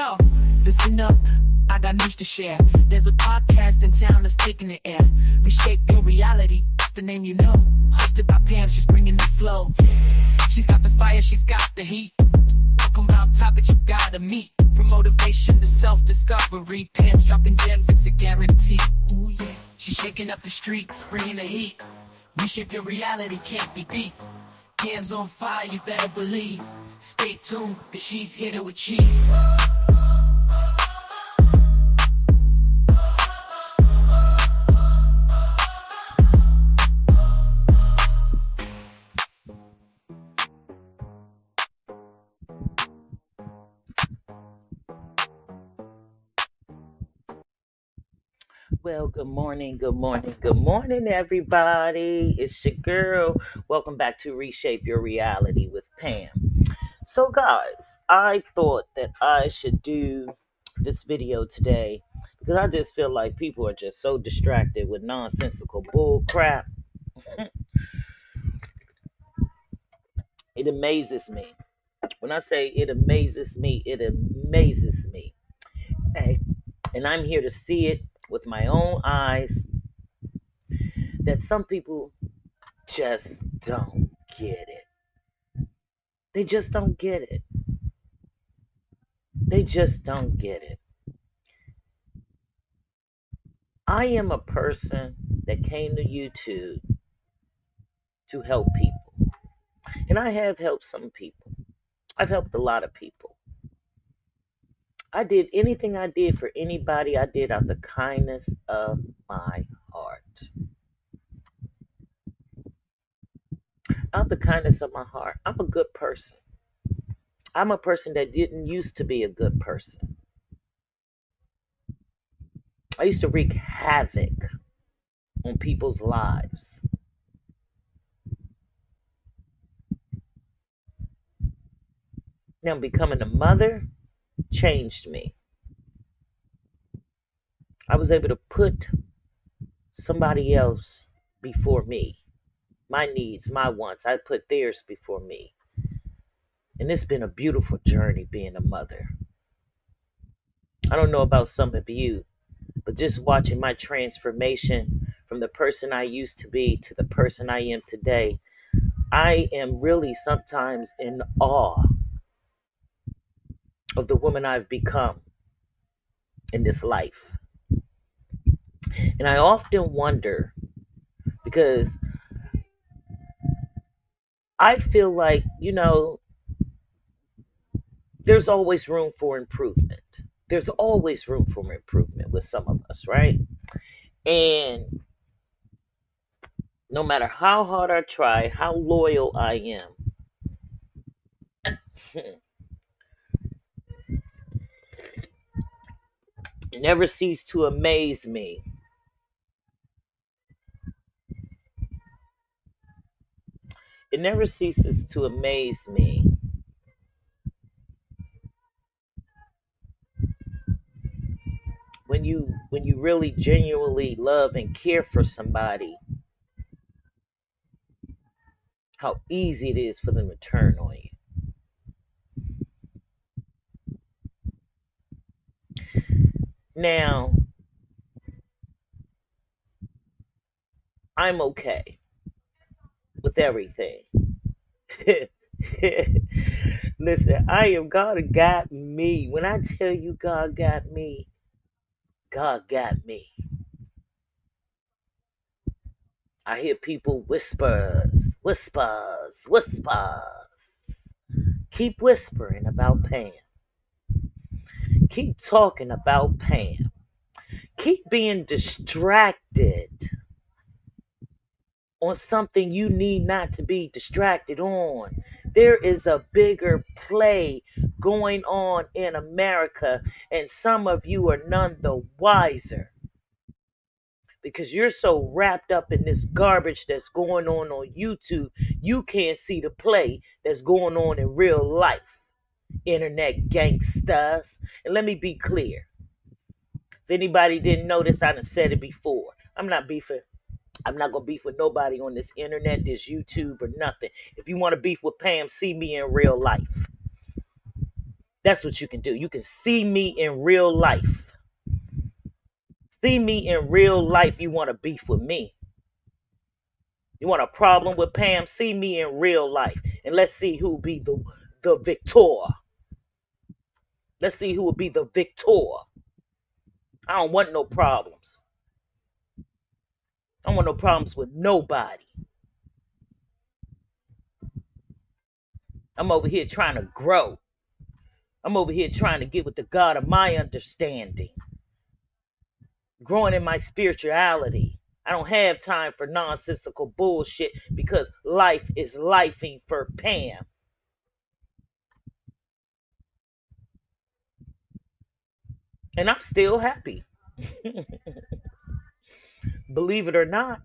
Yo, listen up, I got news to share. There's a podcast in town that's taking the air. Reshape your reality, it's the name you know. Hosted by Pam, she's bringing the flow. She's got the fire, she's got the heat. Welcome around topics you gotta meet. From motivation to self-discovery, Pam's dropping gems, it's a guarantee. Ooh yeah, she's shaking up the streets, bringing the heat. Reshape your reality, can't be beat. Pam's on fire, you better believe. Stay tuned, cause she's here to achieve. Well, good morning, everybody. It's your girl. Welcome back to Reshape Your Reality with Pam. So, guys, I thought that I should do this video today because I just feel like people are just so distracted with nonsensical bull crap. It amazes me. When I say it amazes me, it amazes me. Hey, and I'm here to see it with my own eyes that some people just don't get it. They just don't get it. They just don't get it. I am a person that came to YouTube to help people. And I have helped some people. I've helped a lot of people. I did anything I did for anybody, I did out the kindness of my heart. Out the kindness of my heart. I'm a good person. I'm a person that didn't used to be a good person. I used to wreak havoc on people's lives. Now, becoming a mother changed me. I was able to put somebody else before me. My needs, my wants. I put theirs before me. And it's been a beautiful journey being a mother. I don't know about some of you, but just watching my transformation from the person I used to be to the person I am today, I am really sometimes in awe of the woman I've become in this life. And I often wonder because I feel like, there's always room for improvement. There's always room for improvement with some of us, right? And no matter how hard I try, how loyal I am, it never ceases to amaze me. It never ceases to amaze me when you really genuinely love and care for somebody, how easy it is for them to turn on you. Now, I'm okay with everything. Listen, God got me. When I tell you God got me, God got me. I hear people whispers. Keep whispering about Pam. Keep talking about Pam. Keep being distracted on something you need not to be distracted on. There is a bigger play going on in America, and some of you are none the wiser because you're so wrapped up in this garbage that's going on YouTube, you can't see the play that's going on in real life. Internet gangsters. And let me be clear. If anybody didn't notice, I done said it before. I'm not beefing. I'm not going to beef with nobody on this internet, this YouTube, or nothing. If you want to beef with Pam, see me in real life. That's what you can do. You can see me in real life. See me in real life. You want to beef with me. You want a problem with Pam? See me in real life. And let's see who be the victor. Let's see who will be the victor. I don't want no problems. I don't want no problems with nobody. I'm over here trying to grow. I'm over here trying to get with the God of my understanding. Growing in my spirituality. I don't have time for nonsensical bullshit because life is lifing for Pam. And I'm still happy. Believe it or not.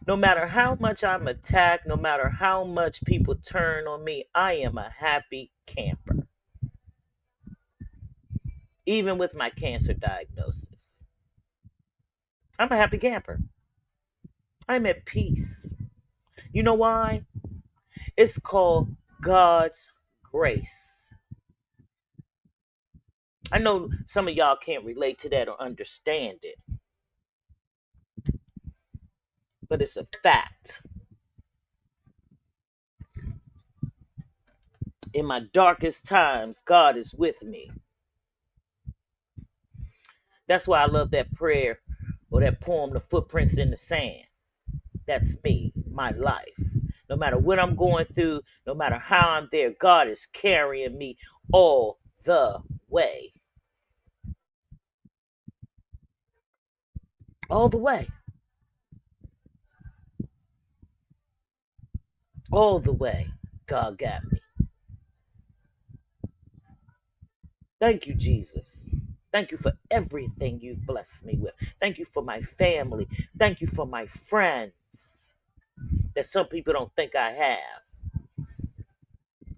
No matter how much I'm attacked, no matter how much people turn on me, I am a happy camper. Even with my cancer diagnosis, I'm a happy camper. I'm at peace. You know why? It's called God's grace. I know some of y'all can't relate to that or understand it, but it's a fact. In my darkest times, God is with me. That's why I love that prayer or that poem, The Footprints in the Sand. That's me, my life. No matter what I'm going through, no matter how I'm there, God is carrying me all the way. All the way. All the way. God got me. Thank you, Jesus. Thank you for everything you've blessed me with. Thank you for my family. Thank you for my friends that some people don't think I have.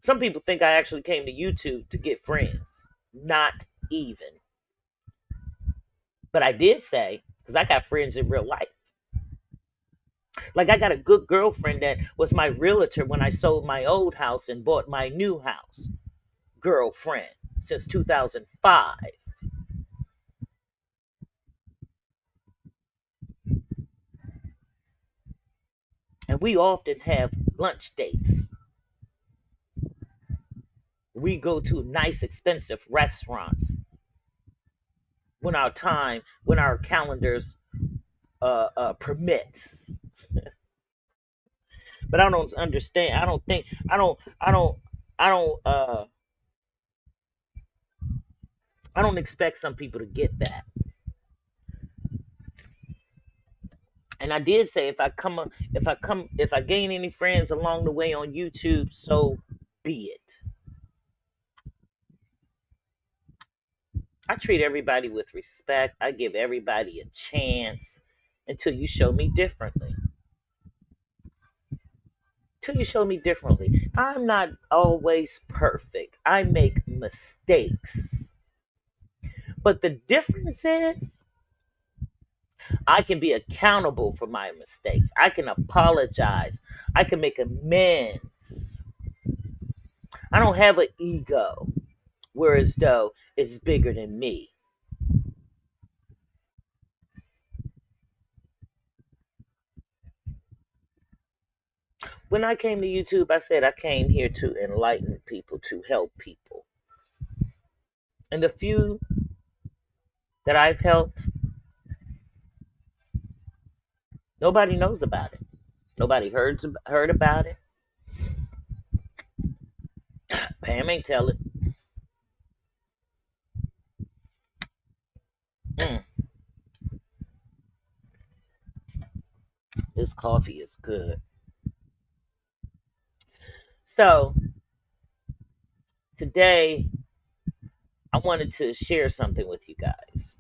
Some people think I actually came to YouTube to get friends. Not even. But I did say, because I got friends in real life. Like I got a good girlfriend that was my realtor when I sold my old house and bought my new house. Girlfriend since 2005. And we often have lunch dates. We go to nice, expensive restaurants when our calendars permits. But I don't understand. I don't think. I don't. I don't. I don't. I don't expect some people to get that. And I did say if I gain any friends along the way on YouTube, so be it. I treat everybody with respect. I give everybody a chance until you show me differently. Till you show me differently. I'm not always perfect. I make mistakes. But the difference is I can be accountable for my mistakes. I can apologize. I can make amends. I don't have an ego, whereas though it's bigger than me. When I came to YouTube, I said I came here to enlighten people, to help people. And the few that I've helped, nobody knows about it. Nobody heard about it. Pam ain't tell it. Mm, this coffee is good. So today, I wanted to share something with you guys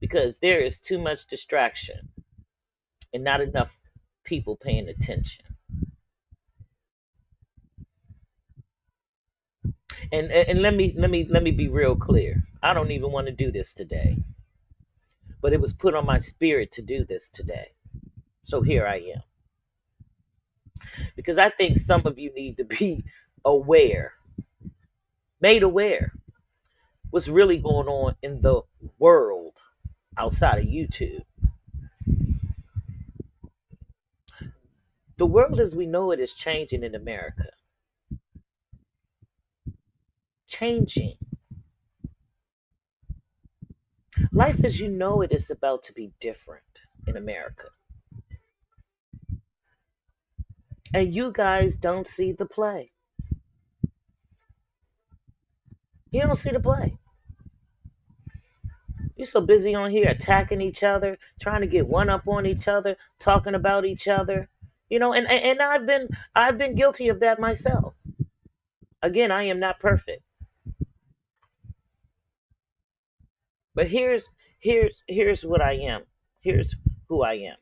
because there is too much distraction and not enough people paying attention. And let me be real clear. I don't even want to do this today, but it was put on my spirit to do this today. So here I am. Because I think some of you need to be aware. made aware what's really going on in the world outside of YouTube. The world as we know it is changing in America. Changing. Life as you know it is about to be different in America. And you guys don't see the play. You don't see the play. You're so busy on here attacking each other, trying to get one up on each other, talking about each other. And I've been guilty of that myself. Again, I am not perfect. But here's what I am. Here's who I am.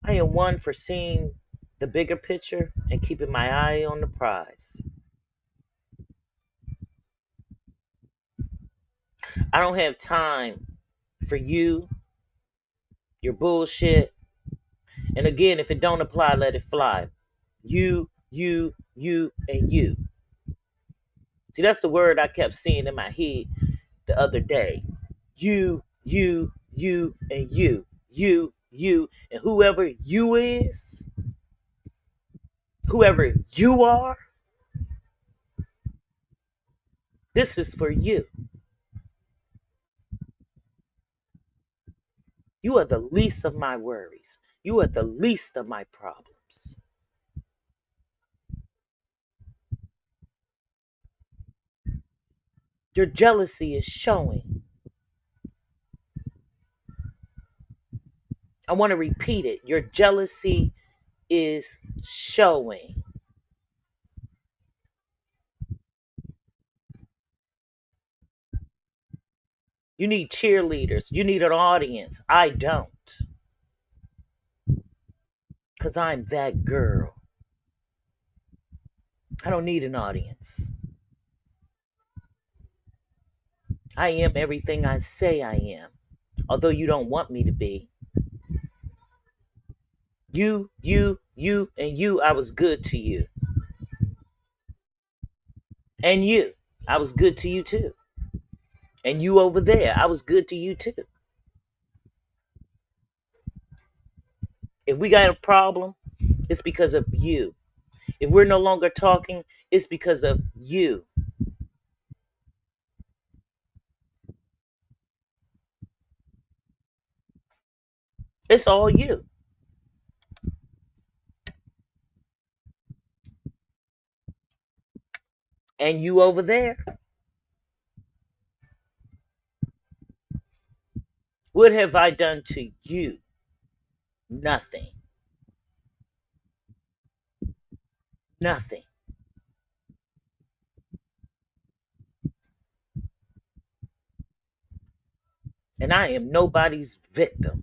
I am one for seeing the bigger picture and keeping my eye on the prize. I don't have time for you, your bullshit. And again, if it don't apply, let it fly. You, and you. See, that's the word I kept seeing in my head the other day. You, and you. You, and whoever you is, whoever you are, this is for you. You are the least of my worries. You are the least of my problems. Your jealousy is showing. I want to repeat it. Your jealousy is showing. You need cheerleaders. You need an audience. I don't. Because I'm that girl. I don't need an audience. I am everything I say I am. Although you don't want me to be. You, and you, I was good to you. And you, I was good to you too. And you over there, I was good to you too. If we got a problem, it's because of you. If we're no longer talking, it's because of you. It's all you. And you over there. What have I done to you? Nothing. Nothing. And I am nobody's victim.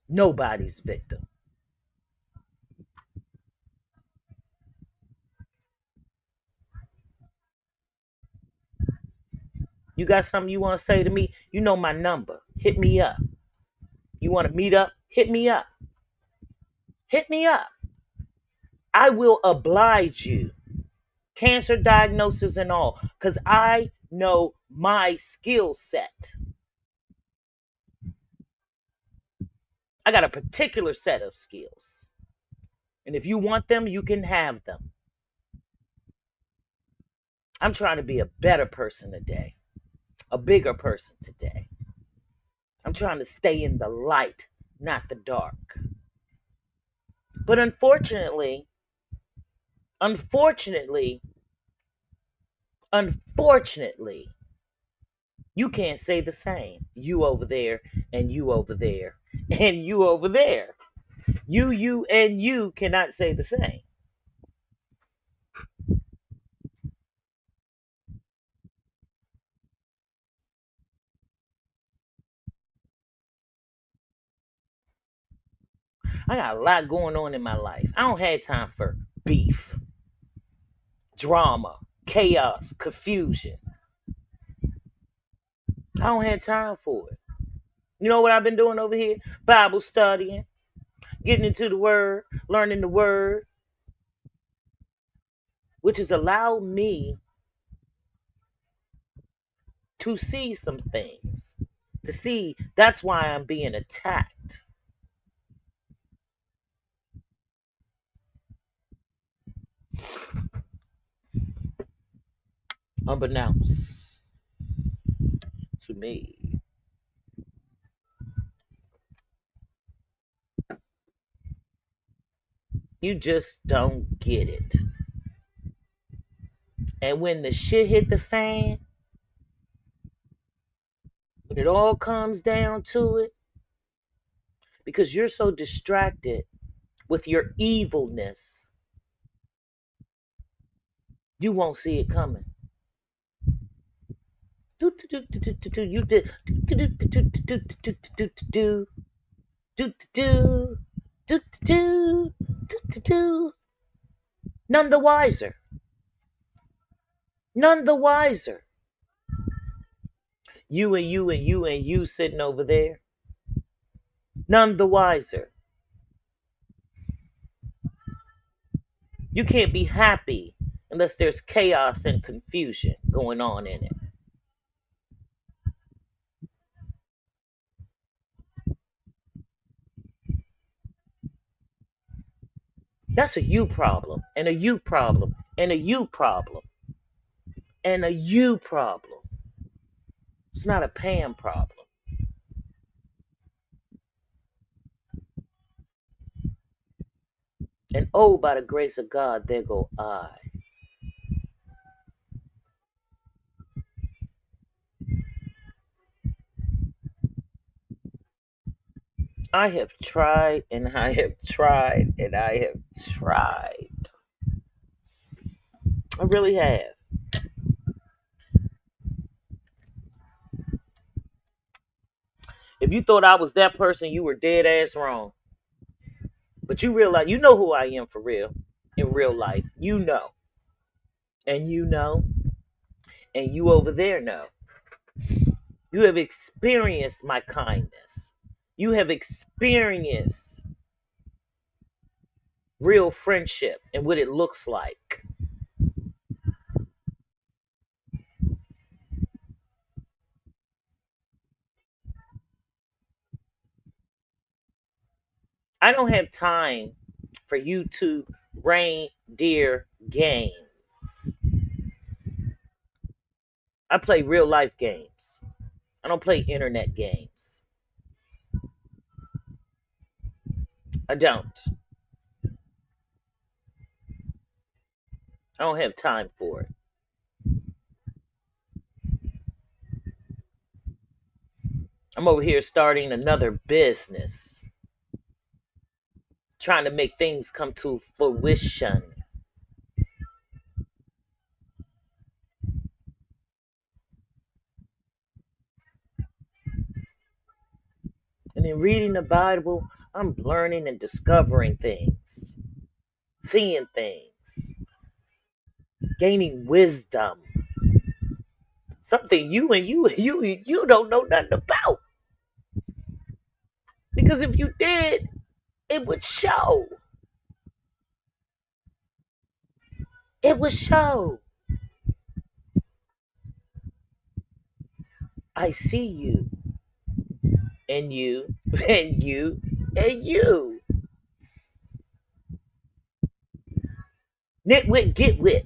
Nobody's victim. You got something you want to say to me? You know my number. Hit me up. You want to meet up? Hit me up. Hit me up. I will oblige you. Cancer diagnosis and all. Because I know my skill set. I got a particular set of skills. And if you want them, you can have them. I'm trying to be a better person today. A bigger person today. I'm trying to stay in the light, not the dark. But unfortunately, unfortunately, unfortunately, you can't say the same. You over there, and you over there, and you over there. You, and you cannot say the same. I got a lot going on in my life. I don't have time for beef, drama, chaos, confusion. I don't have time for it. You know what I've been doing over here? Bible studying, getting into the word, learning the word. which has allowed me to see some things. To see that's why I'm being attacked. Unbeknownst to me. You just don't get it. And when the shit hit the fan, when it all comes down to it, because you're so distracted with your evilness, you won't see it coming. You did none the wiser. None the wiser. You and you and you and you sitting over there. None the wiser. You can't be happy unless there's chaos and confusion going on in it. That's a you problem, and a you problem, and a you problem, and a you problem. It's not a Pam problem. And oh, by the grace of God, there go I. I have tried and I have tried and I have tried. I really have. If you thought I was that person, you were dead ass wrong. But you realize, you know who I am for real, in real life. You know. And you know. And you over there know. You have experienced my kindness. You have experienced real friendship and what it looks like. I don't have time for YouTube reindeer games. I play real life games. I don't play internet games. I don't. I don't have time for it. I'm over here starting another business, trying to make things come to fruition. And in reading the Bible, I'm learning and discovering things, seeing things, gaining wisdom. Something you and you don't know nothing about. Because if you did, it would show. It would show. I see you. And you, and you, and you. Nitwit, get with.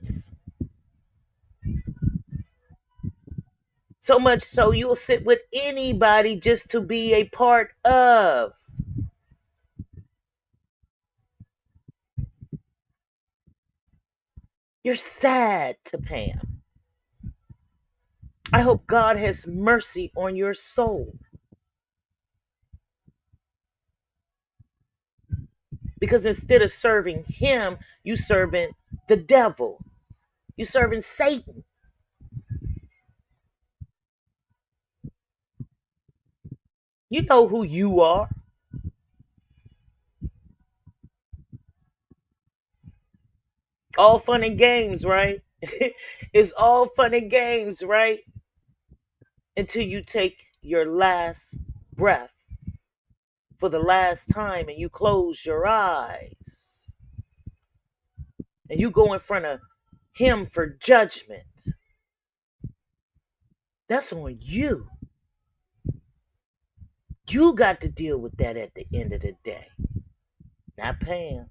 So much so you'll sit with anybody just to be a part of. You're sad to Pam. I hope God has mercy on your soul. Because instead of serving him, you serving the devil. You serving Satan. You know who you are. All fun and games, right? It's all fun and games, right? Until you take your last breath for the last time and you close your eyes and you go in front of him for judgment. That's on you. You got to deal with that at the end of the day, not Pam.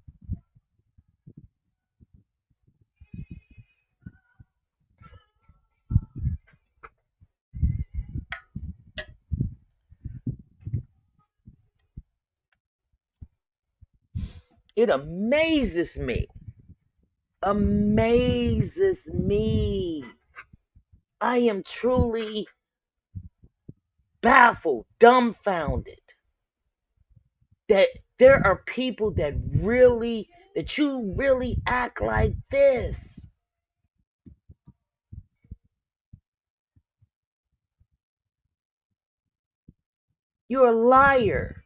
It amazes me. Amazes me. I am truly baffled, dumbfounded that there are people that you really act like this. You're a liar.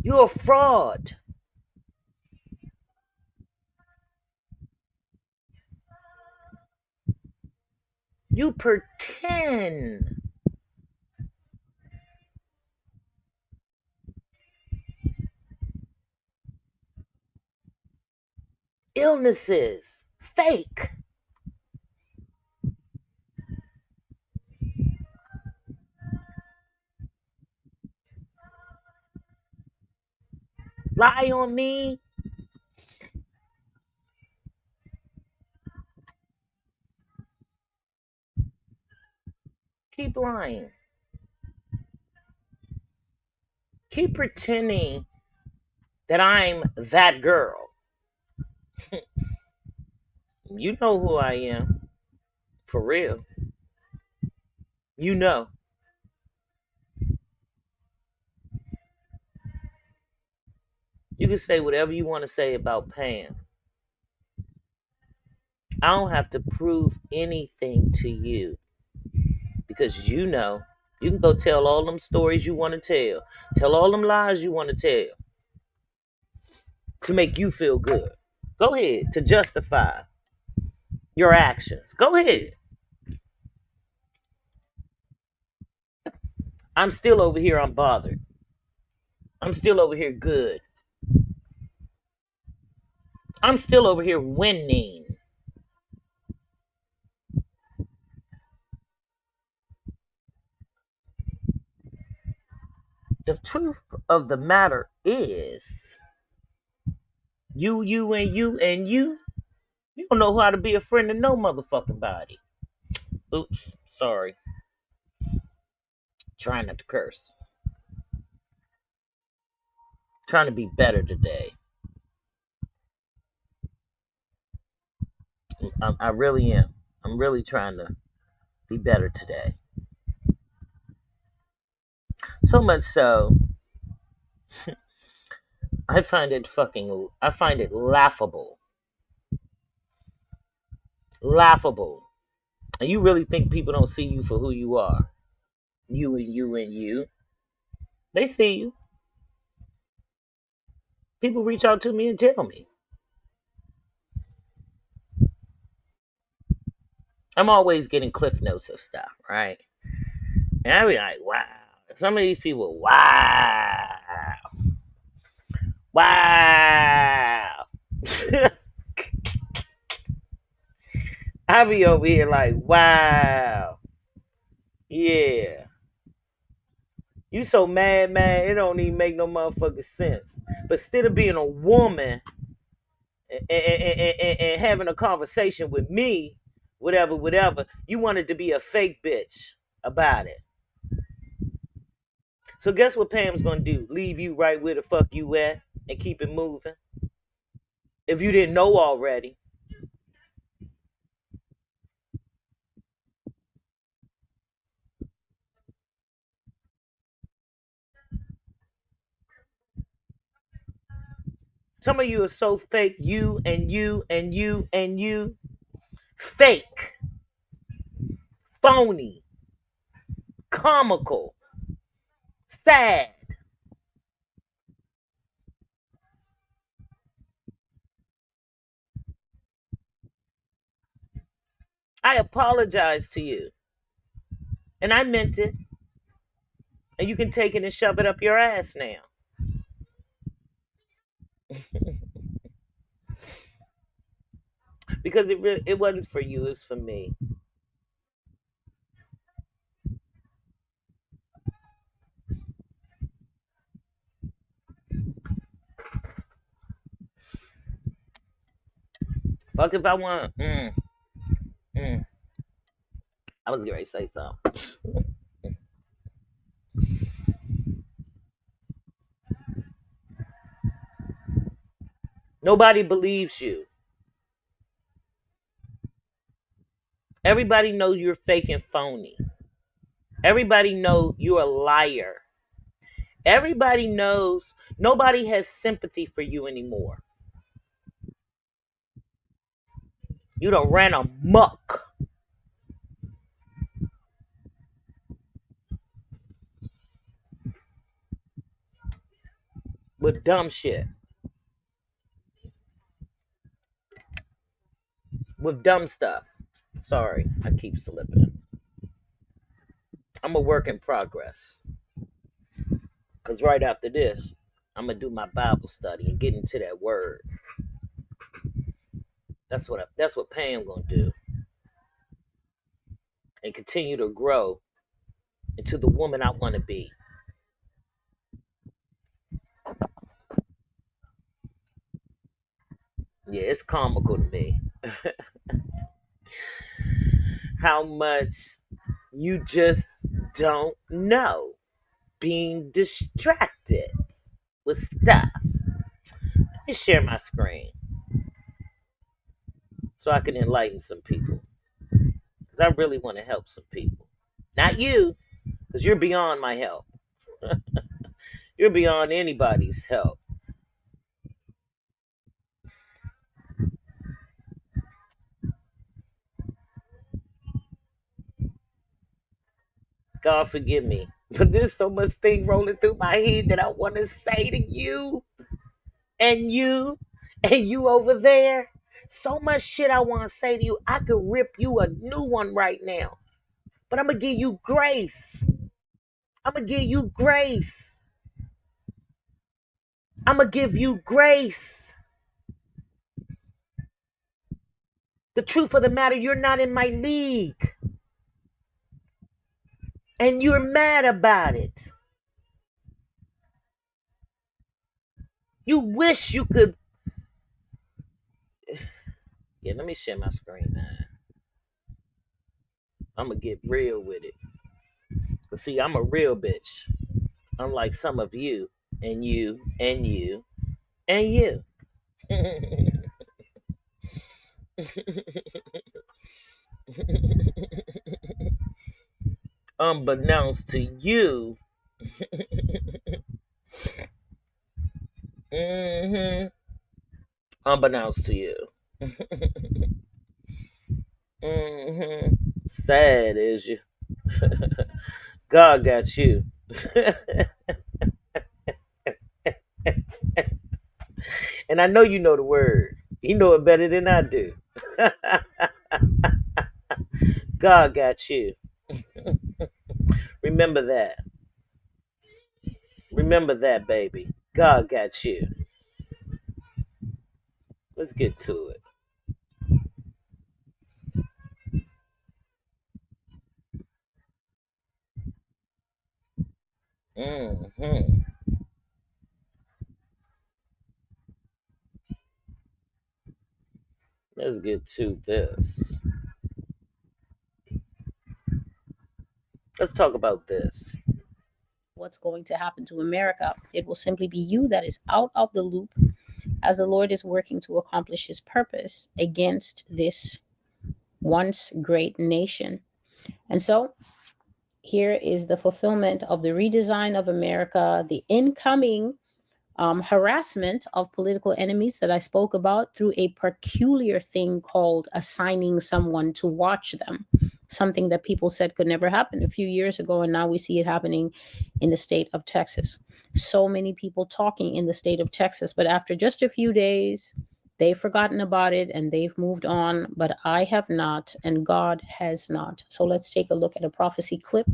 You're a fraud. You pretend. Illnesses. Fake. Lie on me. Keep lying. Keep pretending that I'm that girl. You know who I am. For real. You know. You can say whatever you want to say about Pam. I don't have to prove anything to you because you know. You can go tell all them stories you want to tell. Tell all them lies you want to tell to make you feel good. Go ahead to justify your actions. Go ahead. I'm still over here unbothered. I'm still over here good. I'm still over here winning. The truth of the matter is, you don't know how to be a friend to no motherfucking body. Oops, sorry. Trying not to curse. Trying to be better today. I really am. I'm really trying to be better today. So much so, I find it laughable. Laughable. And you really think people don't see you for who you are? You and you and you. They see you. People reach out to me and tell me. I'm always getting cliff notes of stuff, right? And I be like, wow. Some of these people, wow. Wow. I be over here like, wow. Yeah. You so mad, man, it don't even make no motherfucking sense. But instead of being a woman and having a conversation with me, whatever, you wanted to be a fake bitch about it. So guess what Pam's gonna do? Leave you right where the fuck you at and keep it moving? If you didn't know already. Some of you are so fake, you and you and you and you. Fake, phony, comical, sad. I apologize to you. And I meant it. And you can take it and shove it up your ass now. Because it wasn't for you, it's for me. Fuck if I want. Mm. I was getting ready to say something. Nobody believes you. Everybody knows you're fake and phony. Everybody knows you're a liar. Everybody knows nobody has sympathy for you anymore. You done ran amok with dumb shit. With dumb stuff. Sorry, I keep slipping. I'm a work in progress. Because right after this, I'm going to do my Bible study and get into that word. That's what Pam going to do. And continue to grow into the woman I want to be. Yeah, it's comical to me how much you just don't know. Being distracted with stuff. Let me share my screen so I can enlighten some people. Because I really want to help some people. Not you, because you're beyond my help. You're beyond anybody's help. God forgive me. But there's so much thing rolling through my head that I want to say to you and you and you over there. So much shit I want to say to you. I could rip you a new one right now. But I'm going to give you grace. I'm going to give you grace. I'm going to give you grace. The truth of the matter, you're not in my league. And you're mad about it. You wish you could. Yeah, let me share my screen, man. I'm going to get real with it. But see, I'm a real bitch. Unlike some of you, and you, and you, and you. Unbeknownst to you. hmm Unbeknownst to you. Sad is you. God got you. And I know you know the word. You know it better than I do. God got you. Remember that. Remember that, baby. God got you. Let's get to it. hmm Let's get to this. Let's talk about this. What's going to happen to America? It will simply be you that is out of the loop as the Lord is working to accomplish his purpose against this once great nation. And so here is the fulfillment of the redesign of America, the incoming harassment of political enemies that I spoke about through a peculiar thing called assigning someone to watch them, something that people said could never happen a few years ago. And now we see it happening in the state of Texas. So many people talking in the state of Texas, but after just a few days, they've forgotten about it and they've moved on, but I have not, and God has not. So let's take a look at a prophecy clip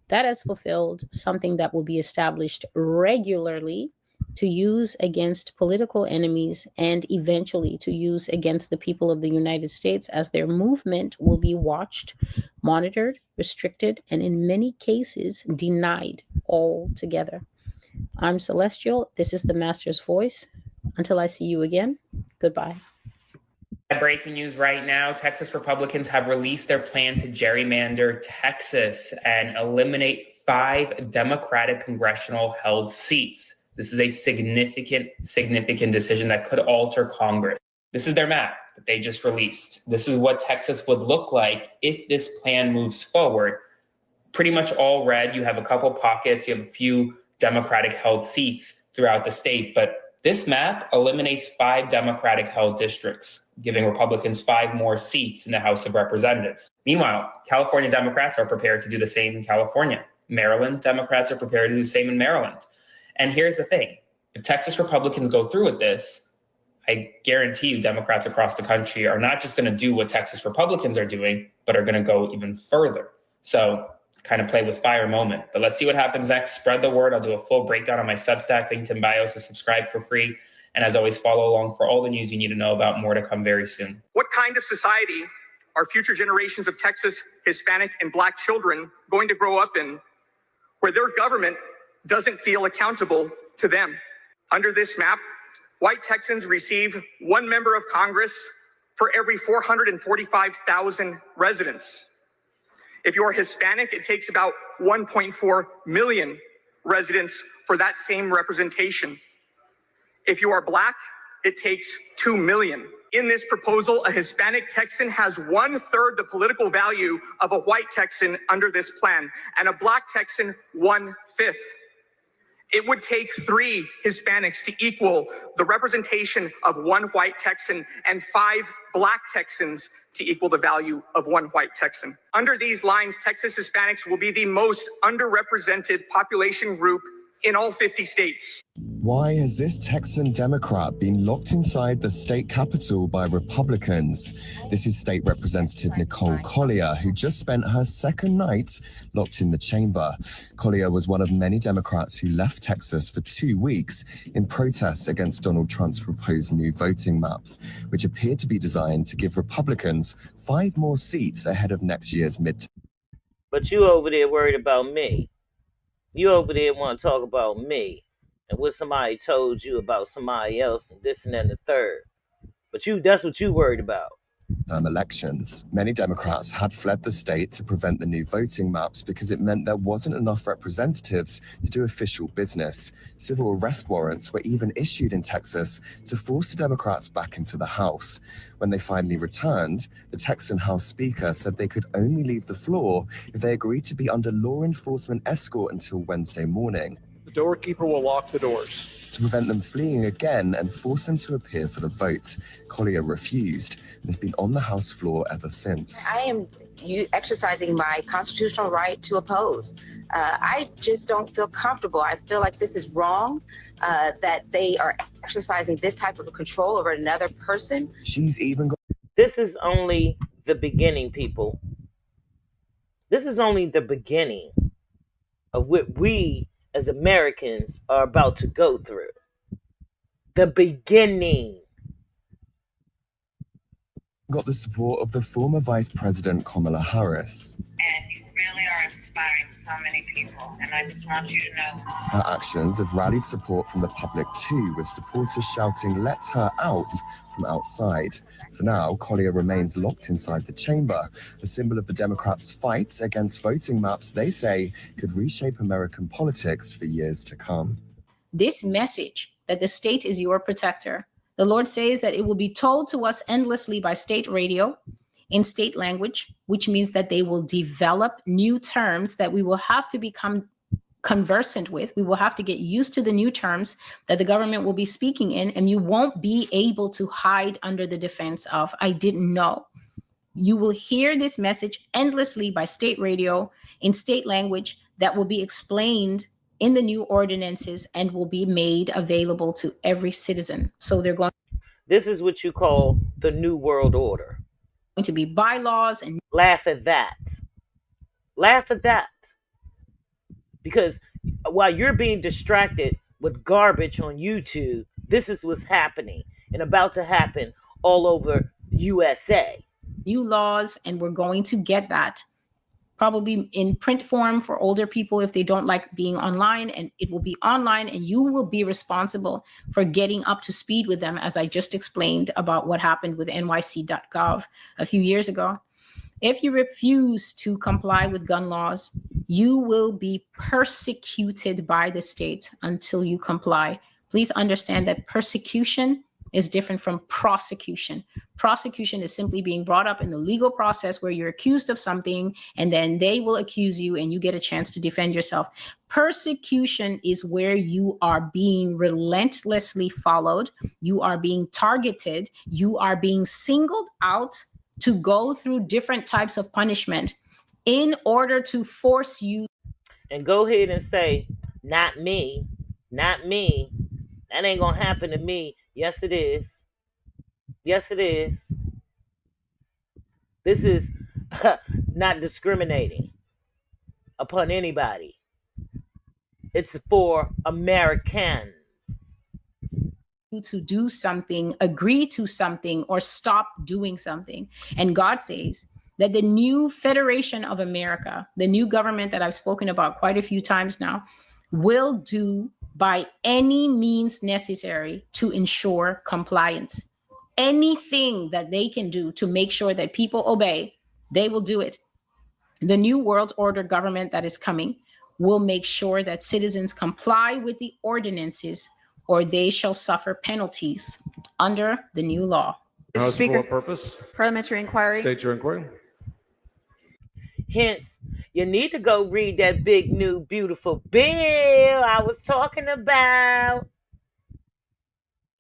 that has fulfilled something that will be established regularly to use against political enemies and eventually to use against the people of the United States, as their movement will be watched, monitored, restricted, and in many cases denied altogether. I'm Celestial. This is the Master's Voice. Until I see you again, goodbye. Breaking news right now, Texas Republicans have released their plan to gerrymander Texas and eliminate 5 Democratic congressional held seats. This is a significant decision that could alter Congress. This is their map that they just released. This is what Texas would look like if this plan moves forward. Pretty much all red. You have a couple pockets. You have a few Democratic held seats throughout the state, but this map eliminates 5 Democratic held districts, giving Republicans 5 more seats in the House of Representatives. Meanwhile, California Democrats are prepared to do the same in California. Maryland Democrats are prepared to do the same in Maryland. And here's the thing. If Texas Republicans go through with this, I guarantee you Democrats across the country are not just going to do what Texas Republicans are doing, but are going to go even further. So kind of play with fire moment. But let's see what happens next. Spread the word. I'll do a full breakdown on my Substack, linked in bio, so subscribe for free. And as always, follow along for all the news you need to know about. More to come very soon. What kind of society are future generations of Texas Hispanic and Black children going to grow up in, where their government doesn't feel accountable to them? Under this map, white Texans receive 1 member of Congress for every 445,000 residents. If you're Hispanic, it takes about 1.4 million residents for that same representation. If you are Black, it takes 2 million. In this proposal, a Hispanic Texan has 1/3 the political value of a white Texan under this plan, and a Black Texan 1/5. It would take 3 Hispanics to equal the representation of 1 white Texan and 5 Black Texans to equal the value of 1 white Texan. Under these lines, Texas Hispanics will be the most underrepresented population group in all 50 states. Why has this Texan Democrat been locked inside the state capitol by Republicans? This is State Representative Nicole Collier, who just spent her second night locked in the chamber. Collier was one of many Democrats who left Texas for 2 weeks in protests against Donald Trump's proposed new voting maps, which appear to be designed to give Republicans 5 more seats ahead of next year's midterm. But you over there worried about me. You over there want to talk about me and what somebody told you about somebody else and this and that and the third. But that's what you worried about. Elections. Many Democrats had fled the state to prevent the new voting maps because it meant there wasn't enough representatives to do official business. Civil arrest warrants were even issued in Texas to force the Democrats back into the House. When they finally returned, the Texan House Speaker said they could only leave the floor if they agreed to be under law enforcement escort until Wednesday morning. The doorkeeper will lock the doors to prevent them fleeing again and force them to appear for the vote. Collier refused and has been on the House floor ever since. I am exercising my constitutional right to oppose. I just don't feel comfortable. I feel like this is wrong, that they are exercising this type of control over another person. She's even got... This is only the beginning, people. This is only the beginning of what we as Americans are about to go through. The beginning. Got the support of the former Vice President Kamala Harris. And you really are inspiring so many people, and I just want you to know. Her actions have rallied support from the public too, with supporters shouting, "Let her out," from outside. For now, Collier remains locked inside the chamber, a symbol of the Democrats' fight against voting maps they say could reshape American politics for years to come. This message that the state is your protector, the Lord says that it will be told to us endlessly by state radio, in state language, which means that they will develop new terms that we will have to become conversant with. We will have to get used to the new terms that the government will be speaking in, and you won't be able to hide under the defense of, "I didn't know." You will hear this message endlessly by state radio in state language that will be explained in the new ordinances and will be made available to every citizen. So they're going. This is what you call the New World Order. To be bylaws and laugh at that. Laugh at that. Because while you're being distracted with garbage on YouTube. This is what's happening and about to happen all over USA. New laws, and we're going to get that probably in print form for older people if they don't like being online, and it will be online, and you will be responsible for getting up to speed with them, as I just explained about what happened with nyc.gov a few years ago. If you refuse to comply with gun laws, you will be persecuted by the state until you comply. Please understand that persecution is different from prosecution. Prosecution is simply being brought up in the legal process where you're accused of something, and then they will accuse you and you get a chance to defend yourself. Persecution is where you are being relentlessly followed, you are being targeted, you are being singled out to go through different types of punishment in order to force you. And go ahead and say, not me, not me. That ain't gonna happen to me. Yes, it is. Yes, it is. This is not discriminating upon anybody. It's for Americans. To do something, agree to something, or stop doing something. And God says that the new Federation of America, the new government that I've spoken about quite a few times now, will do by any means necessary to ensure compliance. Anything that they can do to make sure that people obey, they will do it. The new world order government that is coming will make sure that citizens comply with the ordinances, or they shall suffer penalties under the new law. Mr. Speaker. For what purpose? Parliamentary inquiry. State your inquiry. Hence, you need to go read that big, new, beautiful bill I was talking about.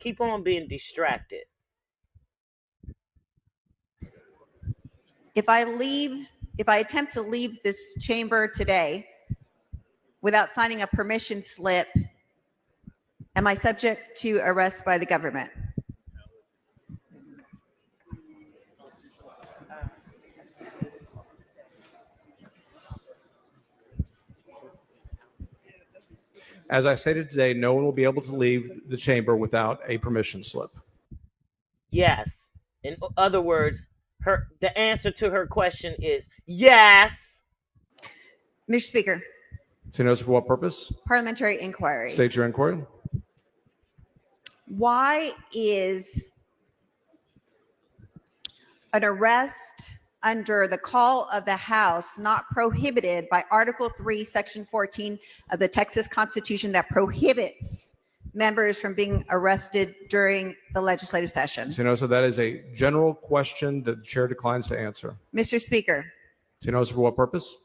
Keep on being distracted. If I attempt to leave this chamber today without signing a permission slip, am I subject to arrest by the government? As I stated today, no one will be able to leave the chamber without a permission slip. Yes. In other words, the answer to her question is yes. Mr. Speaker. So notice for what purpose? Parliamentary inquiry. State your inquiry. Why is an arrest under the call of the House not prohibited by Article 3, Section 14 of the Texas Constitution that prohibits members from being arrested during the legislative session? So notice that is a general question that the chair declines to answer. Mr. Speaker. So notice for what purpose?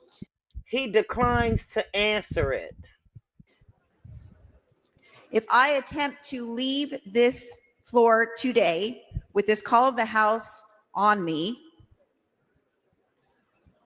He declines to answer it. If I attempt to leave this floor today with this call of the House on me,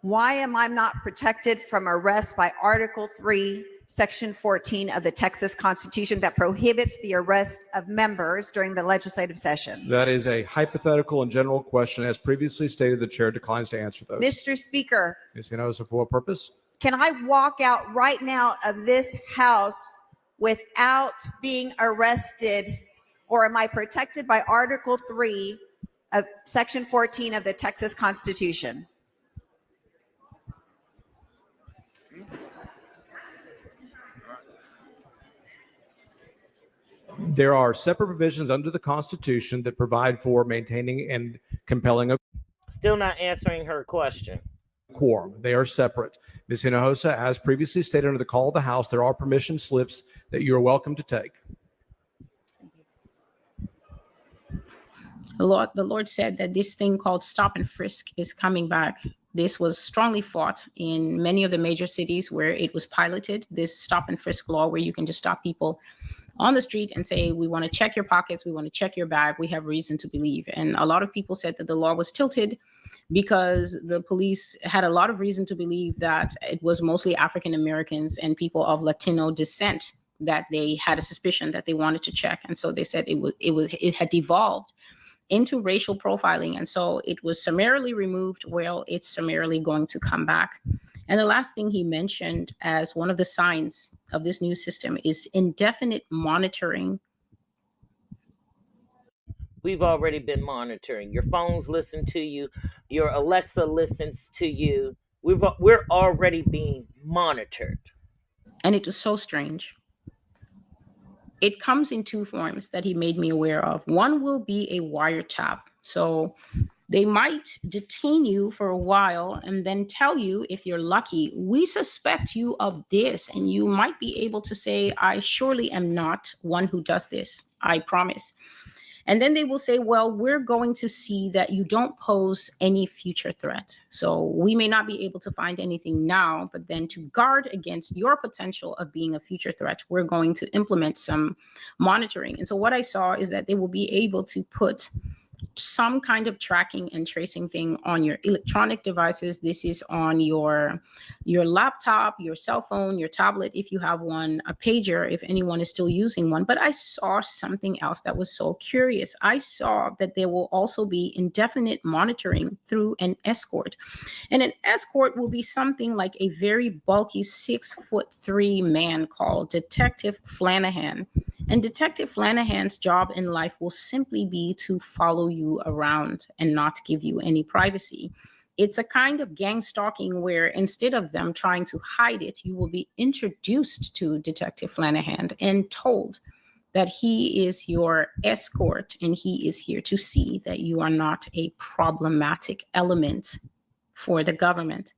why am I not protected from arrest by Article 3, Section 14 of the Texas Constitution that prohibits the arrest of members during the legislative session? That is a hypothetical and general question. As previously stated, the chair declines to answer those. Mr. Speaker, So notice for what purpose? can I walk out right now of this House without being arrested, or am I protected by Article 3 of Section 14 of the Texas Constitution? There are separate provisions under the Constitution that provide for maintaining and compelling a Still not answering her question. quorum. They are separate. Ms. Hinojosa, as previously stated under the call of the House, there are permission slips that you are welcome to take. The Lord said that this thing called stop and frisk is coming back. This was strongly fought in many of the major cities where it was piloted, this stop and frisk law, where you can just stop people on the street and say, we want to check your pockets, we want to check your bag, we have reason to believe. And a lot of people said that the law was tilted because the police had a lot of reason to believe that it was mostly African Americans and people of Latino descent that they had a suspicion that they wanted to check. And so they said it had devolved into racial profiling. And so it was summarily removed. Well, it's summarily going to come back. And the last thing he mentioned as one of the signs of this new system is indefinite monitoring. We've already been monitoring. Your phones listen to you. Your Alexa listens to you. We're already being monitored. And it was so strange. It comes in two forms that he made me aware of. One will be a wiretap. So they might detain you for a while and then tell you, if you're lucky, we suspect you of this. And you might be able to say, I surely am not one who does this. I promise. And then they will say, well, we're going to see that you don't pose any future threat. So we may not be able to find anything now, but then to guard against your potential of being a future threat, we're going to implement some monitoring. And so what I saw is that they will be able to put some kind of tracking and tracing thing on your electronic devices. This is on your laptop, your cell phone, your tablet, if you have one, a pager, if anyone is still using one. But I saw something else that was so curious. I saw that there will also be indefinite monitoring through an escort. And an escort will be something like a very bulky 6'3" man called Detective Flanagan. And Detective Flanagan's job in life will simply be to follow you around and not give you any privacy. It's a kind of gang stalking where instead of them trying to hide it, you will be introduced to Detective Flanagan and told that he is your escort and he is here to see that you are not a problematic element for the government.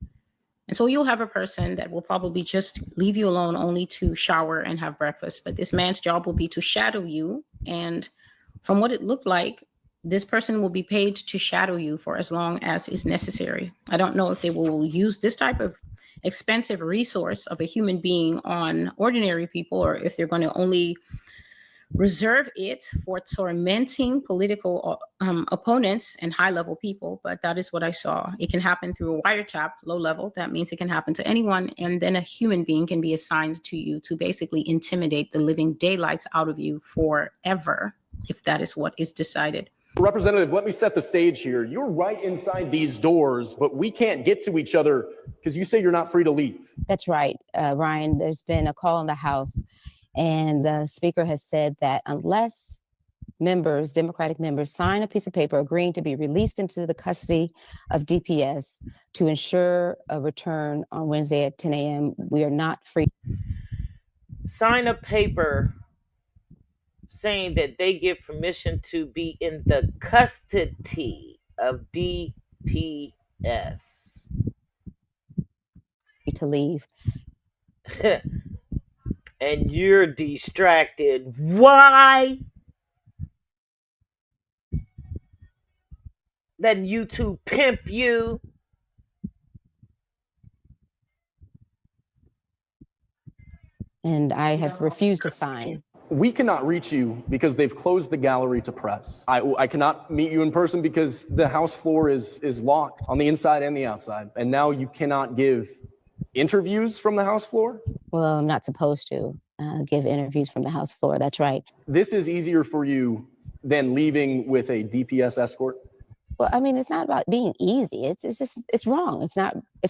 And so you'll have a person that will probably just leave you alone only to shower and have breakfast. But this man's job will be to shadow you. And from what it looked like, this person will be paid to shadow you for as long as is necessary. I don't know if they will use this type of expensive resource of a human being on ordinary people, or if they're going to only reserve it for tormenting political opponents and high-level people. But that is what I saw. It can happen through a wiretap, low level. That means it can happen to anyone. And then a human being can be assigned to you to basically intimidate the living daylights out of you forever, if that is what is decided. Representative, let me set the stage here. You're right inside these doors, but we can't get to each other because you say you're not free to leave. That's right, Ryan. There's been a call in the House, and the Speaker has said that unless members, Democratic members, sign a piece of paper agreeing to be released into the custody of DPS to ensure a return on Wednesday at 10 a.m., we are not free. Sign a paper saying that they give permission to be in the custody of DPS. To leave. And you're distracted. Why? Letting YouTube pimp you. And I have refused to sign. We cannot reach you because they've closed the gallery to press. I cannot meet you in person because the House floor is locked on the inside and the outside. And now you cannot give interviews from the House floor? Well, I'm not supposed to give interviews from the House floor. That's right. This is easier for you than leaving with a DPS escort? Well, I mean, it's not about being easy. It's just, it's wrong. It's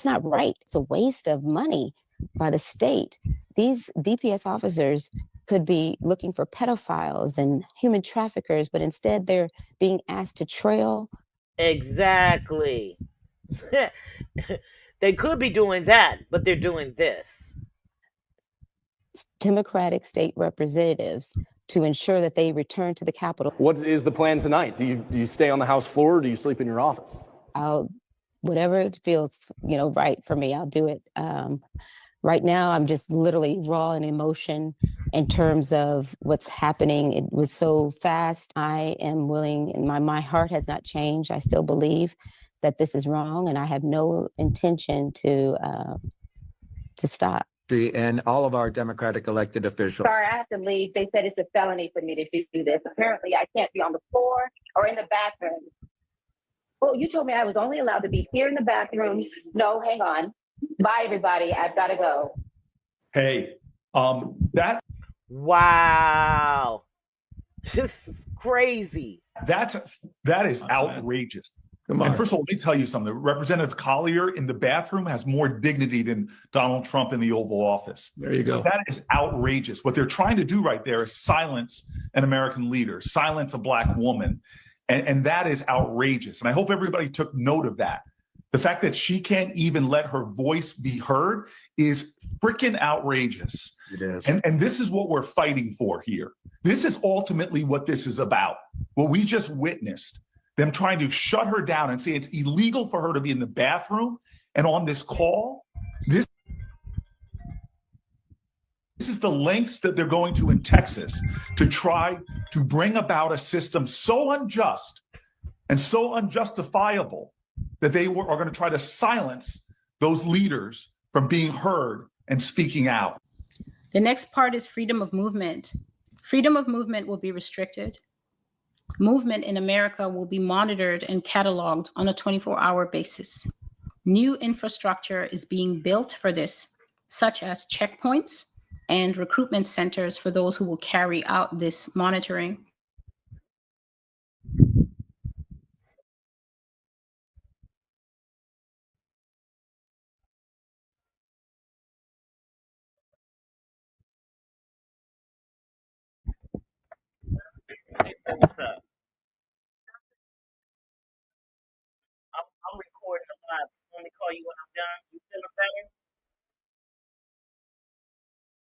not right. It's a waste of money by the state. These DPS officers could be looking for pedophiles and human traffickers, but instead they're being asked to trail. Exactly. They could be doing that, but they're doing this. Democratic state representatives to ensure that they return to the Capitol. What is the plan tonight? Do you stay on the House floor or do you sleep in your office? Whatever it feels, right for me, I'll do it. Right now, I'm just literally raw in emotion in terms of what's happening. It was so fast. I am willing, and my heart has not changed. I still believe that this is wrong, and I have no intention to stop. And all of our Democratic elected officials. Sorry, I have to leave. They said it's a felony for me to do this. Apparently, I can't be on the floor or in the bathroom. Well, you told me I was only allowed to be here in the bathroom. No, hang on. Bye, everybody. I've got to go. Hey, wow. Just crazy. That is outrageous. Come And on. first of all, let me tell you something. Representative Collier in the bathroom has more dignity than Donald Trump in the Oval Office. There you go. That is outrageous. What they're trying to do right there is silence an American leader, silence a Black woman. And that is outrageous. And I hope everybody took note of that. The fact that she can't even let her voice be heard is freaking outrageous. It is. And this is what we're fighting for here. This is ultimately what this is about. What we just witnessed, them trying to shut her down and say it's illegal for her to be in the bathroom and on this call. This is the lengths that they're going to in Texas to try to bring about a system so unjust and so unjustifiable that they are going to try to silence those leaders from being heard and speaking out. The next part is freedom of movement. Freedom of movement will be restricted. Movement in America will be monitored and cataloged on a 24-hour basis. New infrastructure is being built for this, such as checkpoints and recruitment centers for those who will carry out this monitoring. What's up? I'm recording the live. Let me call you when I'm done. You feeling better?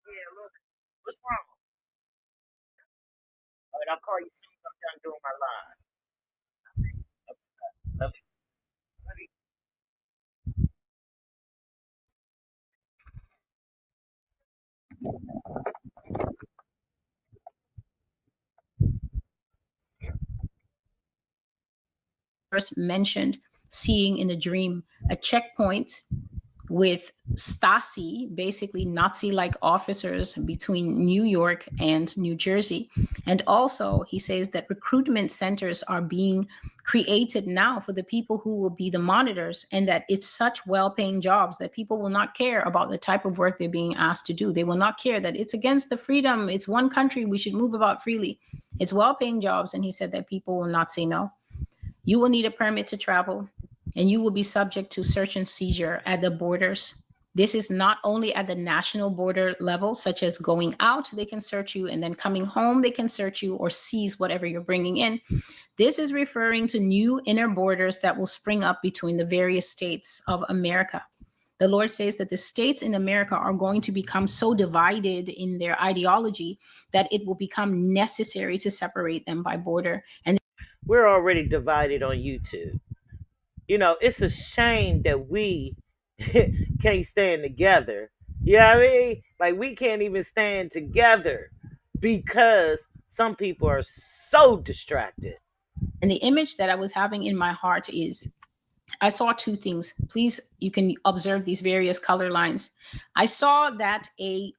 Yeah, look. What's wrong? All right, I'll call you soon as I'm done doing my live. Love you. First mentioned seeing in a dream a checkpoint with Stasi, basically Nazi-like officers between New York and New Jersey. And also he says that recruitment centers are being created now for the people who will be the monitors, and that it's such well-paying jobs that people will not care about the type of work they're being asked to do. They will not care that it's against the freedom. It's one country, we should move about freely. It's well-paying jobs. And he said that people will not say no. You will need a permit to travel, and you will be subject to search and seizure at the borders. This is not only at the national border level, such as going out, they can search you, and then coming home, they can search you or seize whatever you're bringing in. This is referring to new inner borders that will spring up between the various states of America. The Lord says that the states in America are going to become so divided in their ideology that it will become necessary to separate them by border. And we're already divided on YouTube. You know, it's a shame that we can't stand together. You know what I mean? Like, we can't even stand together because some people are so distracted. And the image that I was having in my heart is, I saw two things. Please, you can observe these various color lines. I saw that a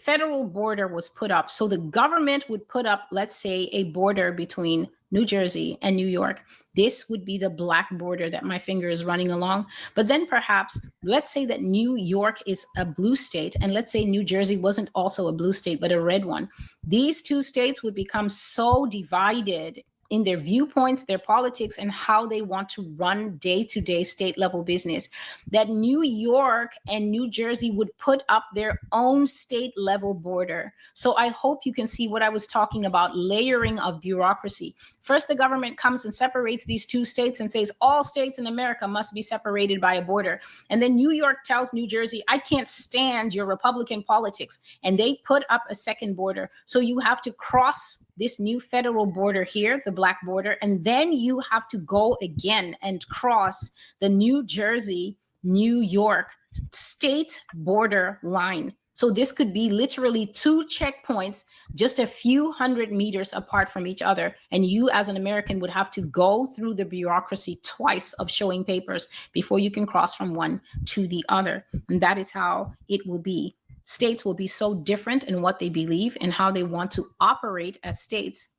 federal border was put up. So the government would put up, let's say, a border between New Jersey and New York. This would be the black border that my finger is running along. But then perhaps, let's say that New York is a blue state, and let's say New Jersey wasn't also a blue state, but a red one. These two states would become so divided in their viewpoints, their politics, and how they want to run day-to-day state-level business, that New York and New Jersey would put up their own state-level border. So I hope you can see what I was talking about, layering of bureaucracy. First, the government comes and separates these two states and says all states in America must be separated by a border. And then New York tells New Jersey, I can't stand your Republican politics. And they put up a second border. So you have to cross this new federal border here, the black border, and then you have to go again and cross the New Jersey, New York state border line. So this could be literally two checkpoints, just a few hundred meters apart from each other. And you as an American would have to go through the bureaucracy twice of showing papers before you can cross from one to the other. And that is how it will be. States will be so different in what they believe and how they want to operate as states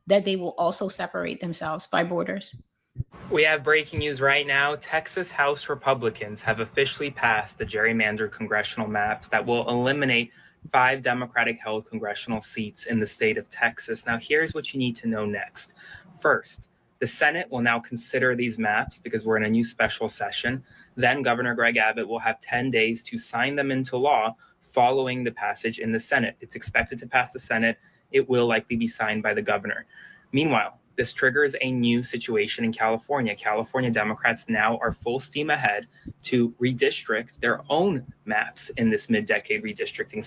that they will also separate themselves by borders. We have breaking news right now. Texas House Republicans have officially passed the gerrymandered congressional maps that will eliminate 5 Democratic-held congressional seats in the state of Texas. Now, here's what you need to know next. First, The Senate will now consider these maps because we're in a new special session. Then Governor Greg Abbott will have 10 days to sign them into law following the passage in the Senate. It's expected to pass the Senate. It will likely be signed by the governor. Meanwhile, this triggers a new situation in California. California Democrats now are full steam ahead to redistrict their own maps in this mid-decade redistricting.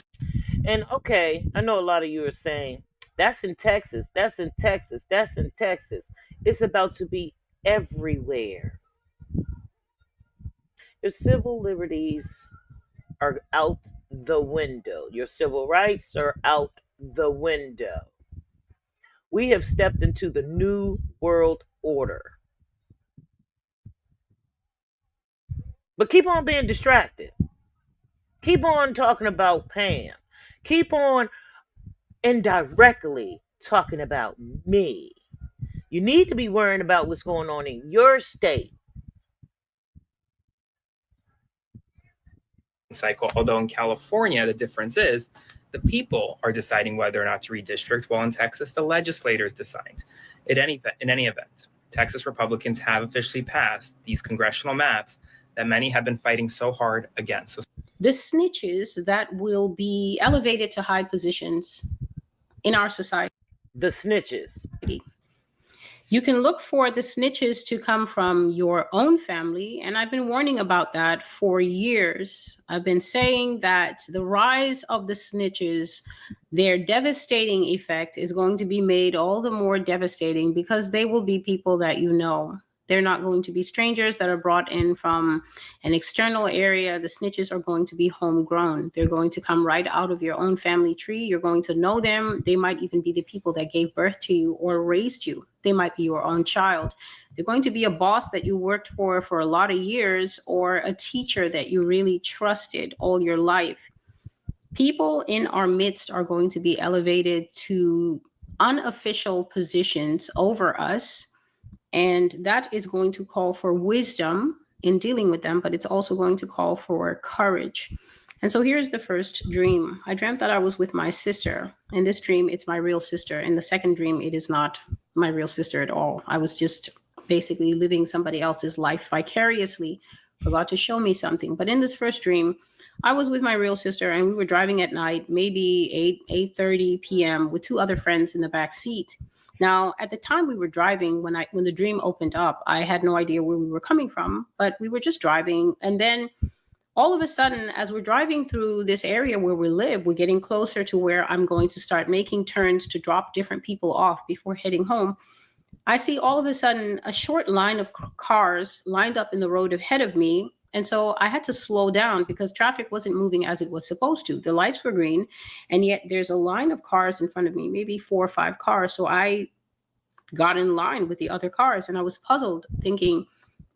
And okay, I know a lot of you are saying, that's in Texas, that's in Texas, that's in Texas. It's about to be everywhere. Your civil liberties are out the window. Your civil rights are out the window. We have stepped into the new world order. But keep on being distracted. Keep on talking about Pam. Keep on indirectly talking about me. You need to be worrying about what's going on in your state. Cycle, although in California, the difference is the people are deciding whether or not to redistrict, while in Texas, the legislators decide. In any event, Texas Republicans have officially passed these congressional maps that many have been fighting so hard against. So the snitches that will be elevated to high positions in our society. The snitches. You can look for the snitches to come from your own family. And I've been warning about that for years. I've been saying that the rise of the snitches, their devastating effect is going to be made all the more devastating because they will be people that you know. They're not going to be strangers that are brought in from an external area. The snitches are going to be homegrown. They're going to come right out of your own family tree. You're going to know them. They might even be the people that gave birth to you or raised you. They might be your own child. They're going to be a boss that you worked for a lot of years, or a teacher that you really trusted all your life. People in our midst are going to be elevated to unofficial positions over us. And that is going to call for wisdom in dealing with them, but it's also going to call for courage. And so here's the first dream. I dreamt that I was with my sister. In this dream, it's my real sister. In the second dream, it is not my real sister at all. I was just basically living somebody else's life vicariously, forgot to show me something. But in this first dream, I was with my real sister and we were driving at night, maybe 8:30 p.m. with two other friends in the back seat. Now, at the time we were driving, when the dream opened up, I had no idea where we were coming from, but we were just driving. And then all of a sudden, as we're driving through this area where we live, we're getting closer to where I'm going to start making turns to drop different people off before heading home. I see all of a sudden a short line of cars lined up in the road ahead of me. And so I had to slow down because traffic wasn't moving as it was supposed to. The lights were green, and yet there's a line of cars in front of me, maybe 4 or 5 cars. So I got in line with the other cars, and I was puzzled, thinking,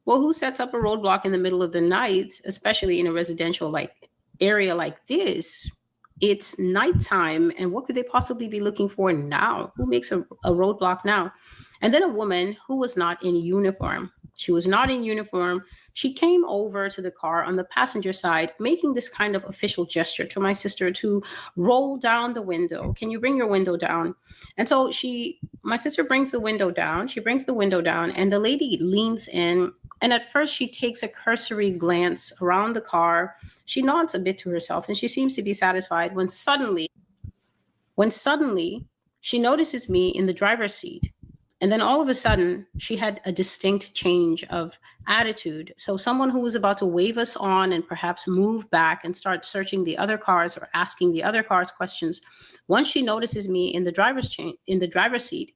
well, who sets up a roadblock in the middle of the night, especially in a residential area like this? It's nighttime, and what could they possibly be looking for now? Who makes a roadblock now? And then a woman who was not in uniform. She was not in uniform. She came over to the car on the passenger side, making this kind of official gesture to my sister to roll down the window. Can you bring your window down? And so my sister brings the window down. She brings the window down, and the lady leans in. And at first, she takes a cursory glance around the car. She nods a bit to herself, and she seems to be satisfied when suddenly she notices me in the driver's seat. And then all of a sudden, she had a distinct change of attitude. So someone who was about to wave us on and perhaps move back and start searching the other cars or asking the other cars questions, once she notices me in the driver's seat,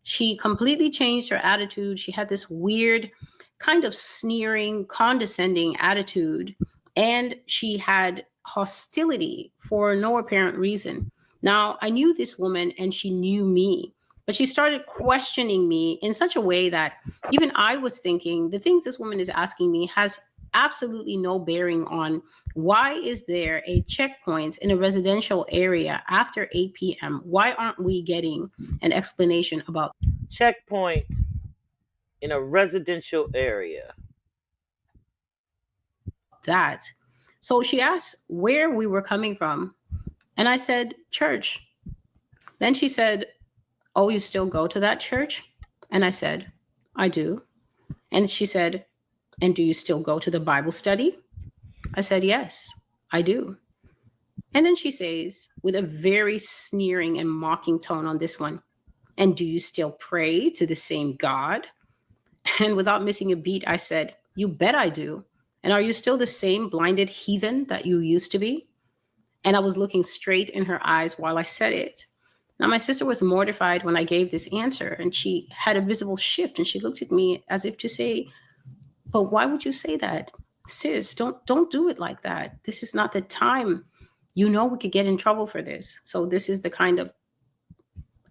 she completely changed her attitude. She had this weird kind of sneering, condescending attitude, and she had hostility for no apparent reason. Now, I knew this woman and she knew me. But she started questioning me in such a way that even I was thinking the things this woman is asking me has absolutely no bearing on why is there a checkpoint in a residential area after 8 p.m. Why aren't we getting an explanation about checkpoint in a residential area? That. So she asked where we were coming from. And I said, church. Then she said, oh, you still go to that church? And I said, I do. And she said, and do you still go to the Bible study? I said, yes, I do. And then she says, with a very sneering and mocking tone on this one, and do you still pray to the same God? And without missing a beat, I said, you bet I do. And are you still the same blinded heathen that you used to be? And I was looking straight in her eyes while I said it. Now, my sister was mortified when I gave this answer, and she had a visible shift, and she looked at me as if to say, but why would you say that? Sis, don't do it like that. This is not the time. You know we could get in trouble for this. So this is the kind of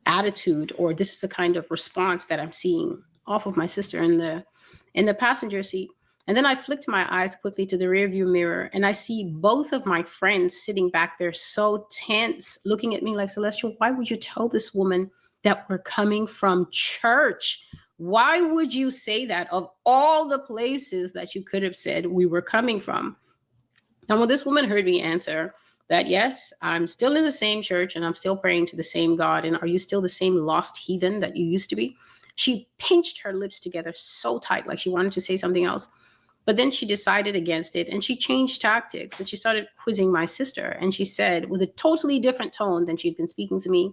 attitude, or this is the kind of response that I'm seeing off of my sister in the passenger seat. And then I flicked my eyes quickly to the rearview mirror, and I see both of my friends sitting back there so tense, looking at me like, Celestial, why would you tell this woman that we're coming from church? Why would you say that of all the places that you could have said we were coming from? And when this woman heard me answer that, yes, I'm still in the same church and I'm still praying to the same God, and are you still the same lost heathen that you used to be? She pinched her lips together so tight, like she wanted to say something else. But then she decided against it, and she changed tactics, and she started quizzing my sister. And she said, with a totally different tone than she'd been speaking to me,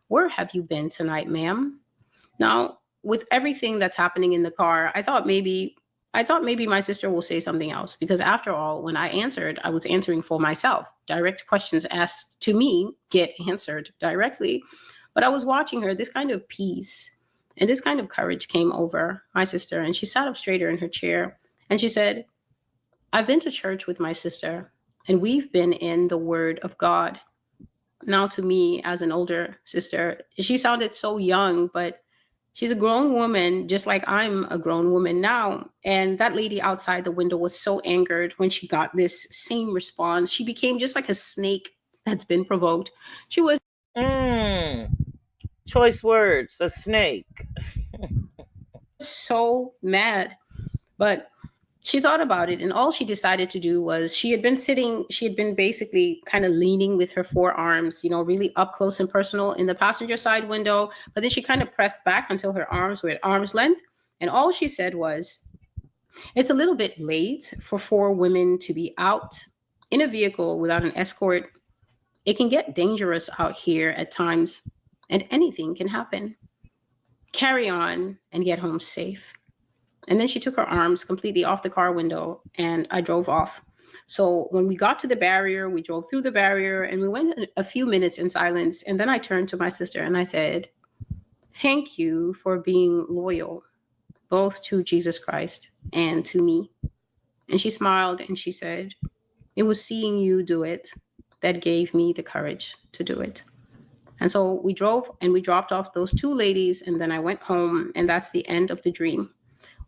where have you been tonight, ma'am? Now, with everything that's happening in the car, I thought maybe my sister will say something else, because after all, when I answered, I was answering for myself. Direct questions asked to me get answered directly. But I was watching her. This kind of peace and this kind of courage came over my sister, and she sat up straighter in her chair. And she said, I've been to church with my sister, and we've been in the Word of God. Now, to me, as an older sister, she sounded so young, but she's a grown woman, just like I'm a grown woman now. And that lady outside the window was so angered when she got this same response. She became just like a snake that's been provoked. She was choice words, a snake. so mad. But she thought about it, and all she decided to do was she had been basically kind of leaning with her forearms, really up close and personal in the passenger side window. But then she kind of pressed back until her arms were at arm's length. And all she said was, it's a little bit late for 4 women to be out in a vehicle without an escort. It can get dangerous out here at times, and anything can happen. Carry on and get home safe. And then she took her arms completely off the car window, and I drove off. So when we got to the barrier, we drove through the barrier, and we went a few minutes in silence. And then I turned to my sister and I said, thank you for being loyal, both to Jesus Christ and to me. And she smiled and she said, it was seeing you do it that gave me the courage to do it. And so we drove and we dropped off those 2 ladies, and then I went home, and that's the end of the dream.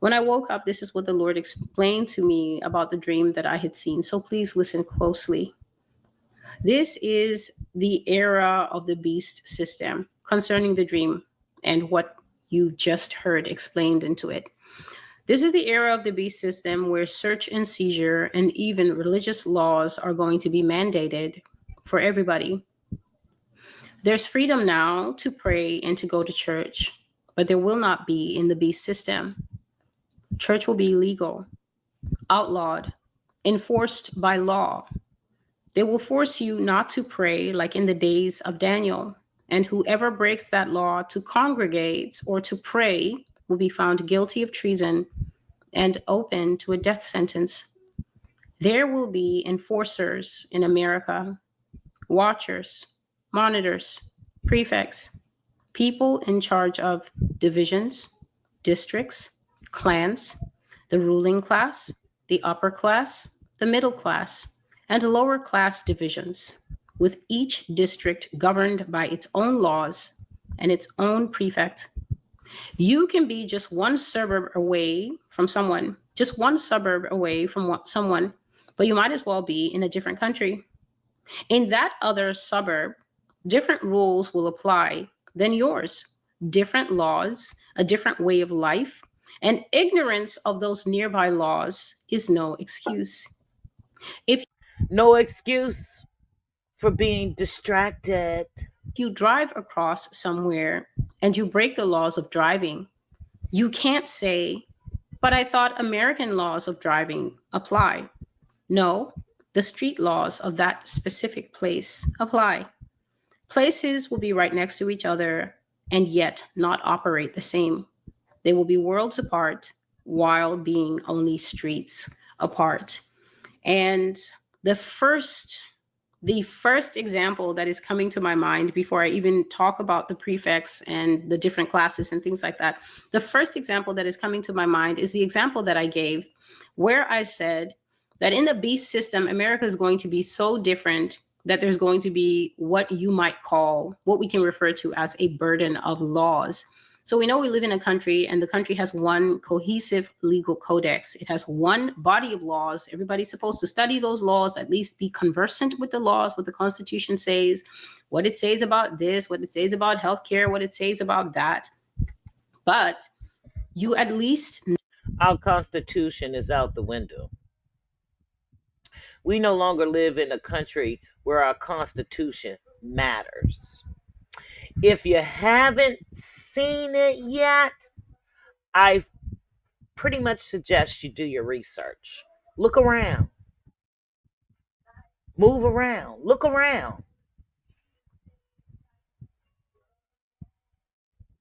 When I woke up, this is what the Lord explained to me about the dream that I had seen. So please listen closely. This is the era of the beast system concerning the dream and what you just heard explained into it. This is the era of the beast system where search and seizure and even religious laws are going to be mandated for everybody. There's freedom now to pray and to go to church, but there will not be in the beast system. Church will be legal, outlawed, enforced by law. They will force you not to pray like in the days of Daniel. And whoever breaks that law to congregate or to pray will be found guilty of treason and open to a death sentence. There will be enforcers in America, watchers, monitors, prefects, people in charge of divisions, districts, clans, the ruling class, the upper class, the middle class, and lower class divisions, with each district governed by its own laws and its own prefect. You can be just one suburb away from someone, but you might as well be in a different country. In that other suburb, different rules will apply than yours, different laws, a different way of life, and ignorance of those nearby laws is no excuse. No excuse for being distracted. If you drive across somewhere and you break the laws of driving, You can't say, but I thought American laws of driving apply. No, the street laws of that specific place apply. Places will be right next to each other and yet not operate the same. They will be worlds apart while being only streets apart. And the first example that is coming to my mind before I even talk about the prefects and the different classes and things like that, the first example that is coming to my mind is the example that I gave where I said that in the beast system, America is going to be so different that there's going to be what you might call, what we can refer to as a burden of laws. So we know we live in a country, and the country has one cohesive legal codex. It has one body of laws. Everybody's supposed to study those laws, at least be conversant with the laws, what the Constitution says, what it says about this, what it says about healthcare, what it says about that. But you at least... Our Constitution is out the window. We no longer live in a country where our Constitution matters. If you haven't seen it yet, I pretty much suggest you do your research. Look around. Move around. Look around.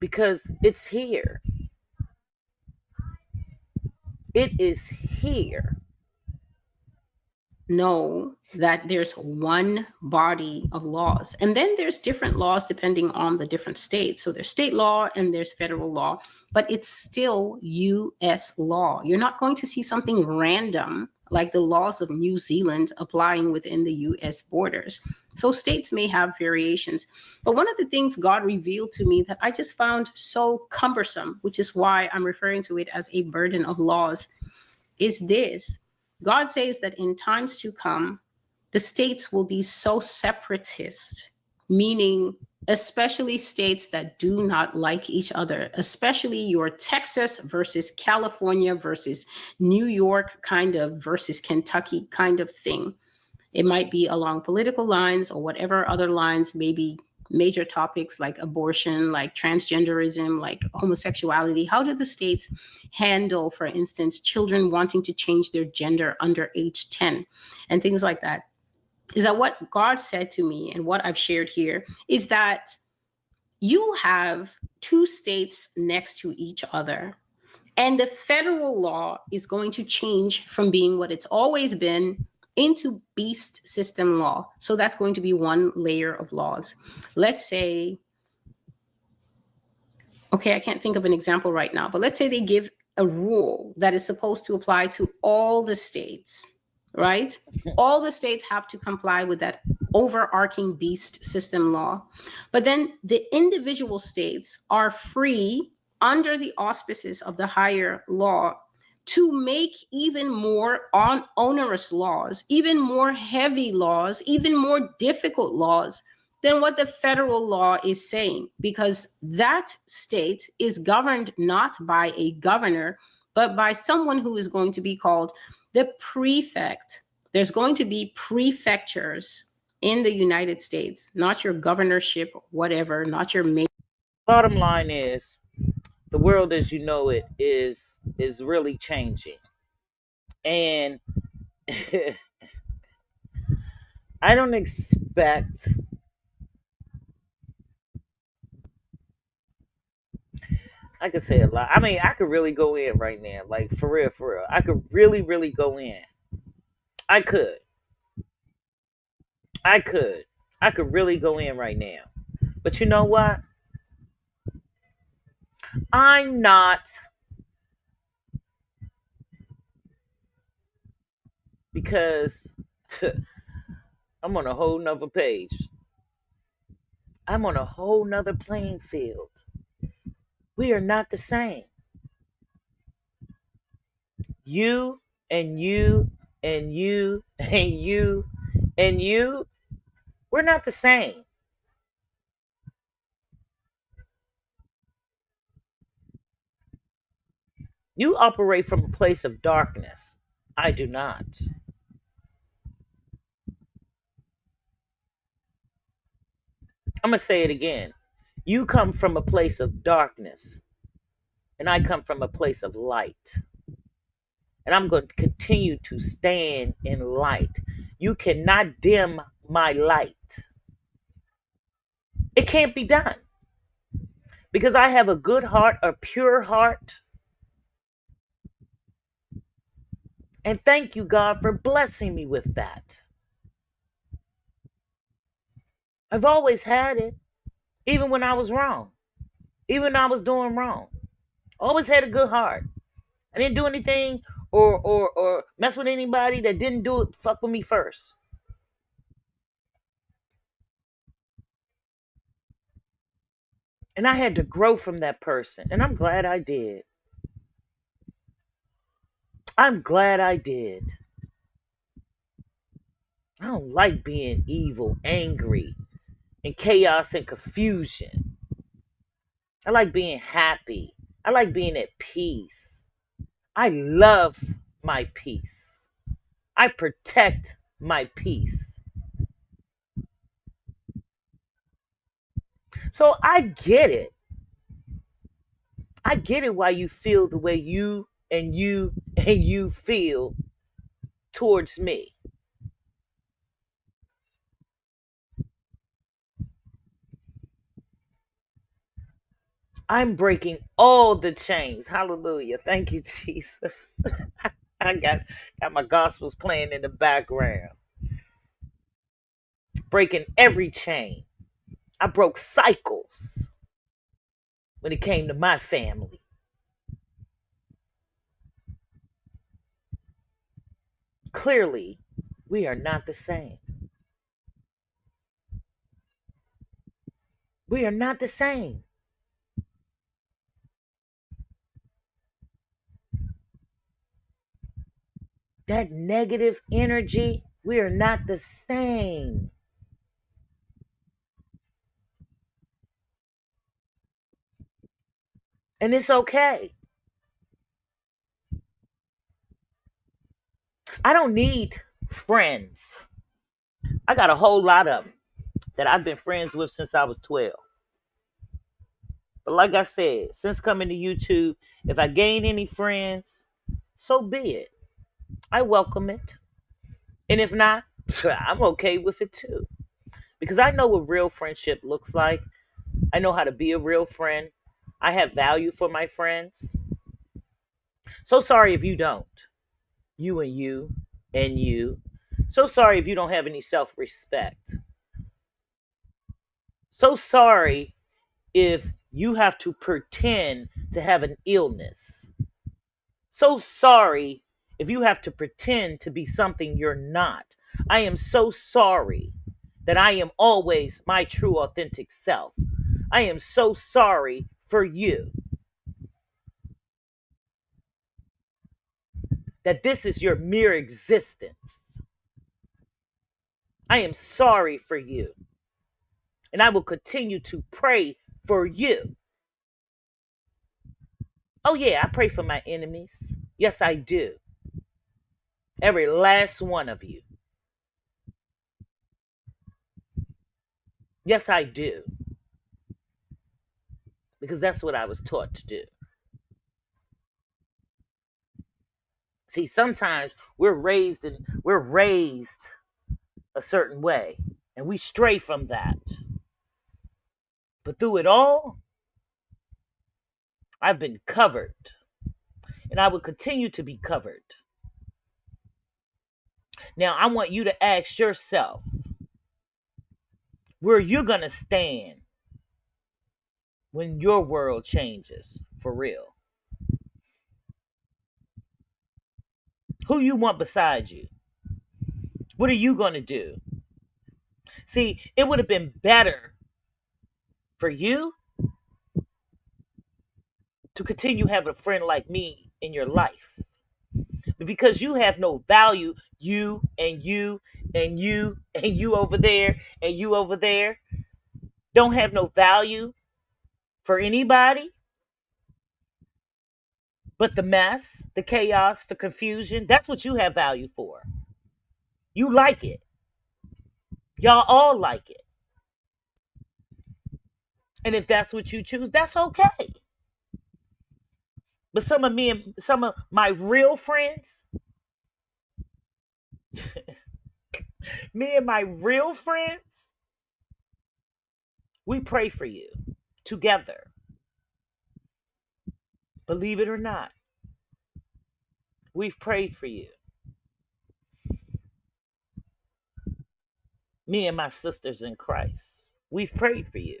Because it's here. It is here. Know that there's one body of laws, and then there's different laws depending on the different states. So there's state law and there's federal law, but it's still US law. You're not going to see something random like the laws of New Zealand applying within the US borders. So states may have variations, but one of the things God revealed to me that I just found so cumbersome, which is why I'm referring to it as a burden of laws, is this. God says that in times to come, the states will be so separatist, meaning especially states that do not like each other, especially your Texas versus California versus New York kind of versus Kentucky kind of thing. It might be along political lines or whatever other lines, maybe major topics like abortion, like transgenderism, like homosexuality. How do the states handle, for instance, children wanting to change their gender under age 10 and things like that? Is that what God said to me, and what I've shared here is that you have two states next to each other, and the federal law is going to change from being what it's always been into beast system law. So that's going to be one layer of laws. Let's say, okay, I can't think of an example right now, but let's say they give a rule that is supposed to apply to all the states, right? All the states have to comply with that overarching beast system law. But then the individual states are free under the auspices of the higher law to make even more onerous laws, even more heavy laws, even more difficult laws than what the federal law is saying, because that state is governed not by a governor, but by someone who is going to be called the prefect. There's going to be prefectures in the United States, not your governorship, whatever, not your mayor. Bottom line is, the world as you know it is really changing. And I don't expect I could say a lot. I mean, I could really go in right now. Like, for real, for real. I could really, really go in. I could. I could really go in right now. But you know what? I'm not, because I'm on a whole nother page. I'm on a whole nother playing field. We are not the same. You and you and you and you and you, we're not the same. You operate from a place of darkness. I do not. I'm going to say it again. You come from a place of darkness. And I come from a place of light. And I'm going to continue to stand in light. You cannot dim my light. It can't be done. Because I have a good heart, a pure heart. And thank you, God, for blessing me with that. I've always had it, even when I was wrong, even when I was doing wrong. Always had a good heart. I didn't do anything or mess with anybody that didn't do it, fuck with me first. And I had to grow from that person. And I'm glad I did. I'm glad I did. I don't like being evil, angry, and chaos and confusion. I like being happy. I like being at peace. I love my peace. I protect my peace. So I get it. I get it why you feel the way you feel towards me. I'm breaking all the chains. Hallelujah. Thank you, Jesus. I got my gospels playing in the background. Breaking every chain. I broke cycles when it came to my family. Clearly, we are not the same. We are not the same. That negative energy, we are not the same. And it's okay. I don't need friends. I got a whole lot of them that I've been friends with since I was 12. But like I said, since coming to YouTube, if I gain any friends, so be it. I welcome it. And if not, I'm okay with it too. Because I know what real friendship looks like. I know how to be a real friend. I have value for my friends. So sorry if you don't. You and you and you. So sorry if you don't have any self-respect. So sorry if you have to pretend to have an illness. So sorry if you have to pretend to be something you're not. I am so sorry that I am always my true, authentic self. I am so sorry for you. That this is your mere existence. I am sorry for you. And I will continue to pray for you. Oh, yeah, I pray for my enemies. Yes, I do. Every last one of you. Yes, I do. Because that's what I was taught to do. See, sometimes we're raised a certain way, and we stray from that. But through it all, I've been covered, and I will continue to be covered. Now, I want you to ask yourself, where you're going to stand when your world changes for real. Who you want beside you? What are you going to do? See, it would have been better for you to continue having a friend like me in your life. But because you have no value, you and you and you and you over there and you over there don't have no value for anybody but the mess, the chaos, the confusion. That's what you have value for. You like it. Y'all all like it. And if that's what you choose, that's okay. But some of my real friends, me and my real friends, we pray for you together. Believe it or not, we've prayed for you. Me and my sisters in Christ, we've prayed for you.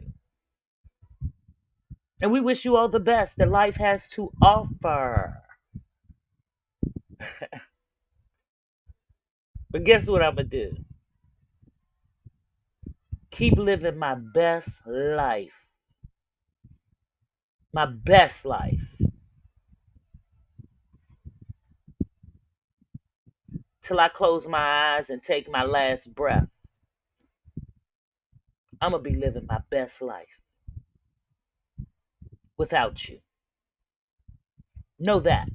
And we wish you all the best that life has to offer. But guess what I'm going to do? Keep living my best life. My best life. Till I close my eyes and take my last breath. I'm going to be living my best life without you. Know that.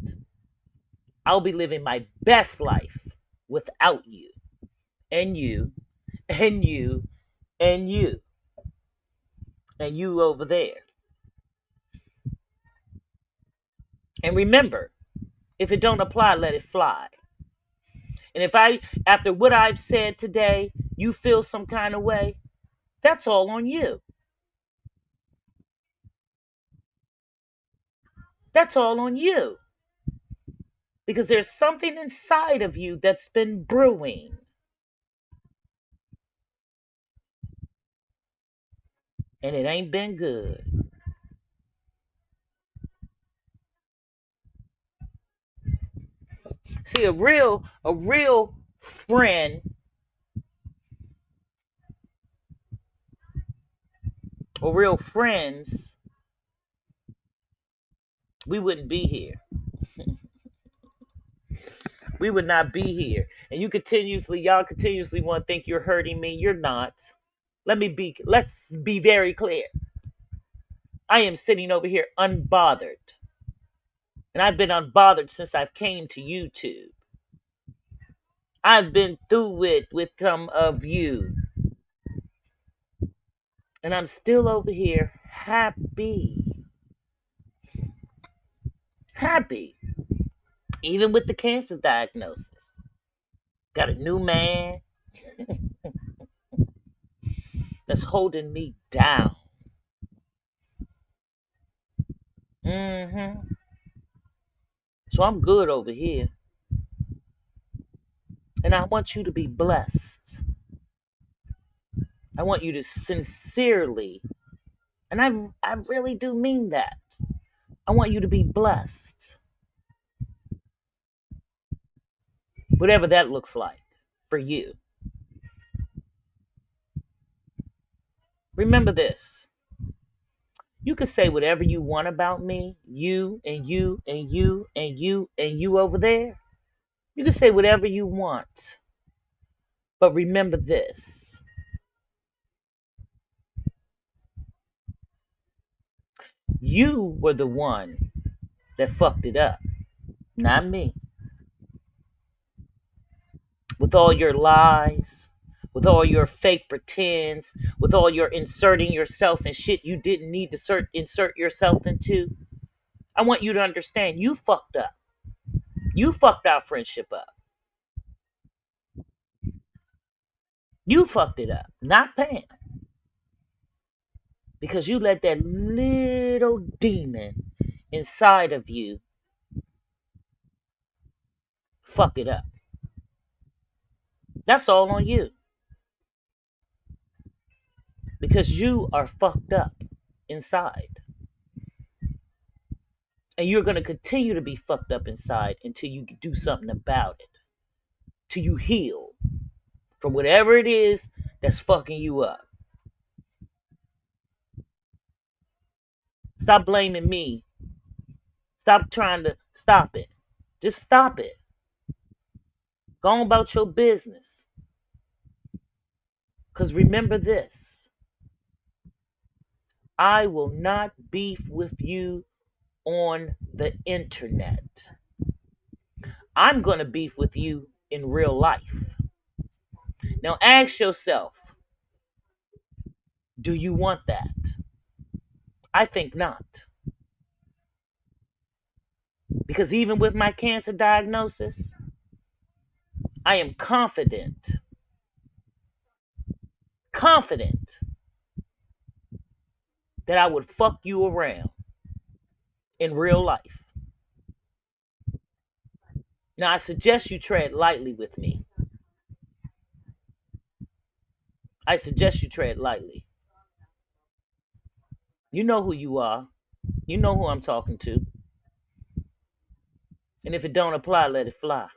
I'll be living my best life without you. And you. And you. And you. And you over there. And remember, if it don't apply, let it fly. And if after what I've said today, you feel some kind of way, that's all on you. That's all on you. Because there's something inside of you that's been brewing. And it ain't been good. See, a real friend or real friends, we wouldn't be here. We would not be here. And y'all continuously want to think you're hurting me. You're not. Let's be very clear. I am sitting over here unbothered. And I've been unbothered since I've came to YouTube. I've been through it with some of you. And I'm still over here happy. Happy. Even with the cancer diagnosis. Got a new man that's holding me down. So I'm good over here. And I want you to be blessed. I want you to sincerely, and I really do mean that. I want you to be blessed. Whatever that looks like for you. Remember this. You can say whatever you want about me, you and you and you and you and you over there. You can say whatever you want. But remember this. You were the one that fucked it up, not me. With all your lies, with all your fake pretends, with all your inserting yourself in shit you didn't need to insert yourself into. I want you to understand you fucked up. You fucked our friendship up. You fucked it up, not Pam. Because you let that little demon inside of you fuck it up. That's all on you. Because you are fucked up inside. And you're going to continue to be fucked up inside until you do something about it. Till you heal from whatever it is that's fucking you up. Stop blaming me. Stop trying to stop it. Just stop it. Go on about your business. Because remember this. I will not beef with you on the internet. I'm going to beef with you in real life. Now ask yourself, do you want that? I think not. Because even with my cancer diagnosis, I am confident that I would fuck you around in real life. Now, I suggest you tread lightly with me. I suggest you tread lightly. You know who you are. You know who I'm talking to. And if it don't apply, let it fly.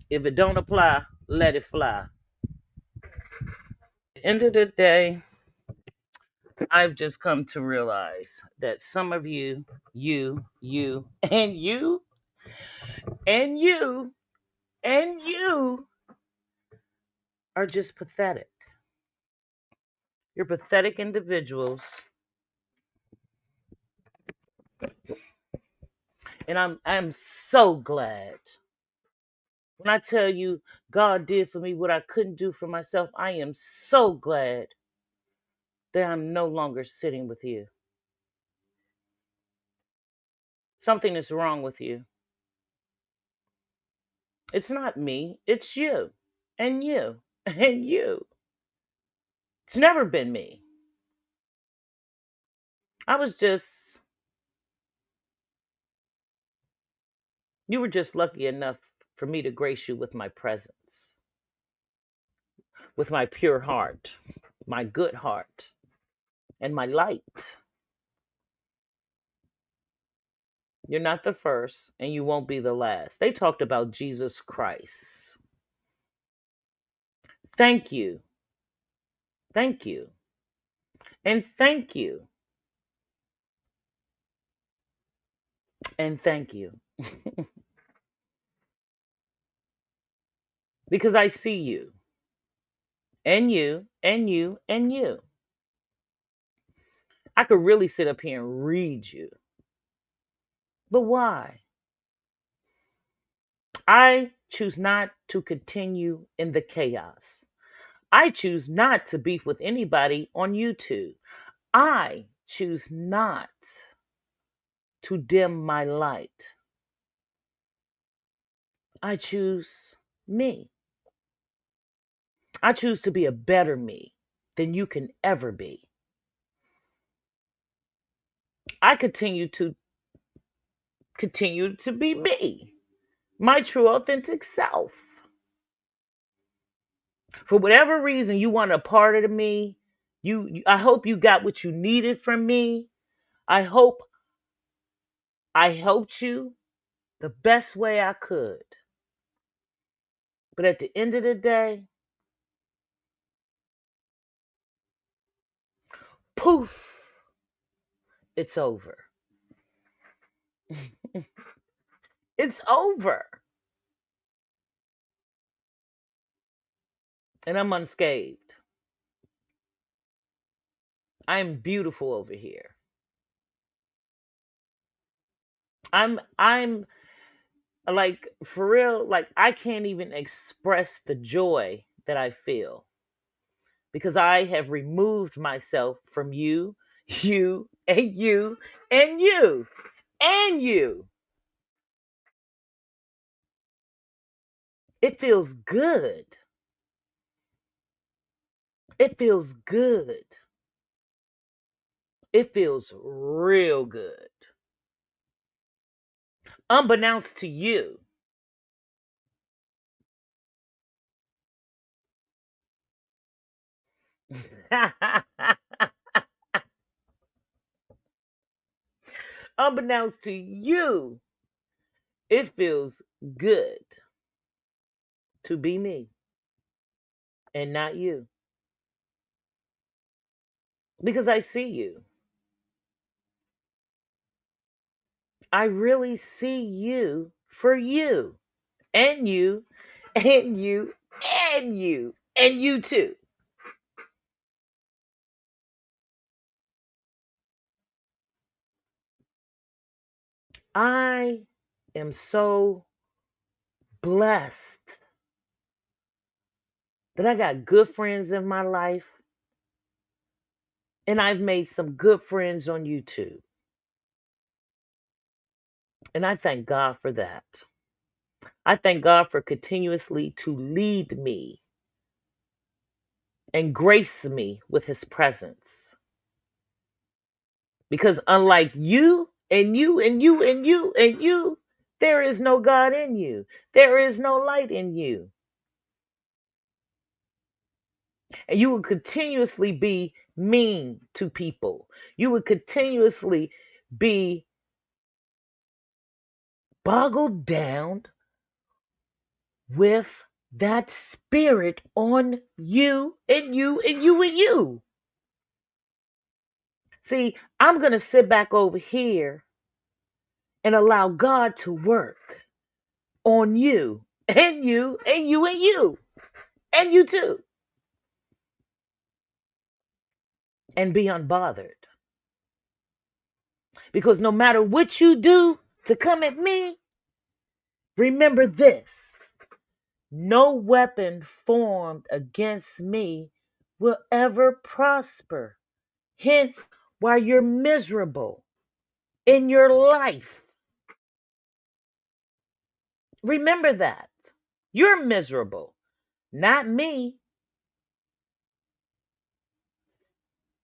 If it don't apply, let it fly. At the end of the day, I've just come to realize that some of you, and you, and you, and you are just pathetic. You're pathetic individuals. And I'm so glad. When I tell you God did for me what I couldn't do for myself, I am so glad that I'm no longer sitting with you. Something is wrong with you. It's not me, it's you, and you, and you. It's never been me. You were just lucky enough for me to grace you with my presence, with my pure heart, my good heart, and my light. You're not the first, and you won't be the last. They talked about Jesus Christ. Thank you. Thank you. And thank you. And thank you. Because I see you. And you, and you, and you. I could really sit up here and read you. But why? I choose not to continue in the chaos. I choose not to beef with anybody on YouTube. I choose not to dim my light. I choose me. I choose to be a better me than you can ever be. I continue to be me, my true authentic self. For whatever reason you want a part of me, I hope you got what you needed from me. I hope I helped you the best way I could. But at the end of the day, poof, it's over. It's over. And I'm unscathed. I'm beautiful over here. I'm like, for real, like I can't even express the joy that I feel because I have removed myself from you, you, and you, and you, and you. It feels good. It feels good. It feels real good. Unbeknownst to you, unbeknownst to you, it feels good to be me and not you. Because I see you. I really see you for you and you and you and you and you too. I am so blessed that I got good friends in my life And I've made some good friends on YouTube. And I thank God for that. I thank God for continuously to lead me and grace me with his presence. Because unlike you and you and you and you and you, there is no God in you. There is no light in you. And you would continuously be mean to people. You would continuously be boggled down with that spirit on you and you and you and you. See, I'm going to sit back over here and allow God to work on you and you and you and you and you too. And be unbothered. Because no matter what you do to come at me, remember this. No weapon formed against me will ever prosper. Hence, why you're miserable in your life. Remember that. You're miserable, not me.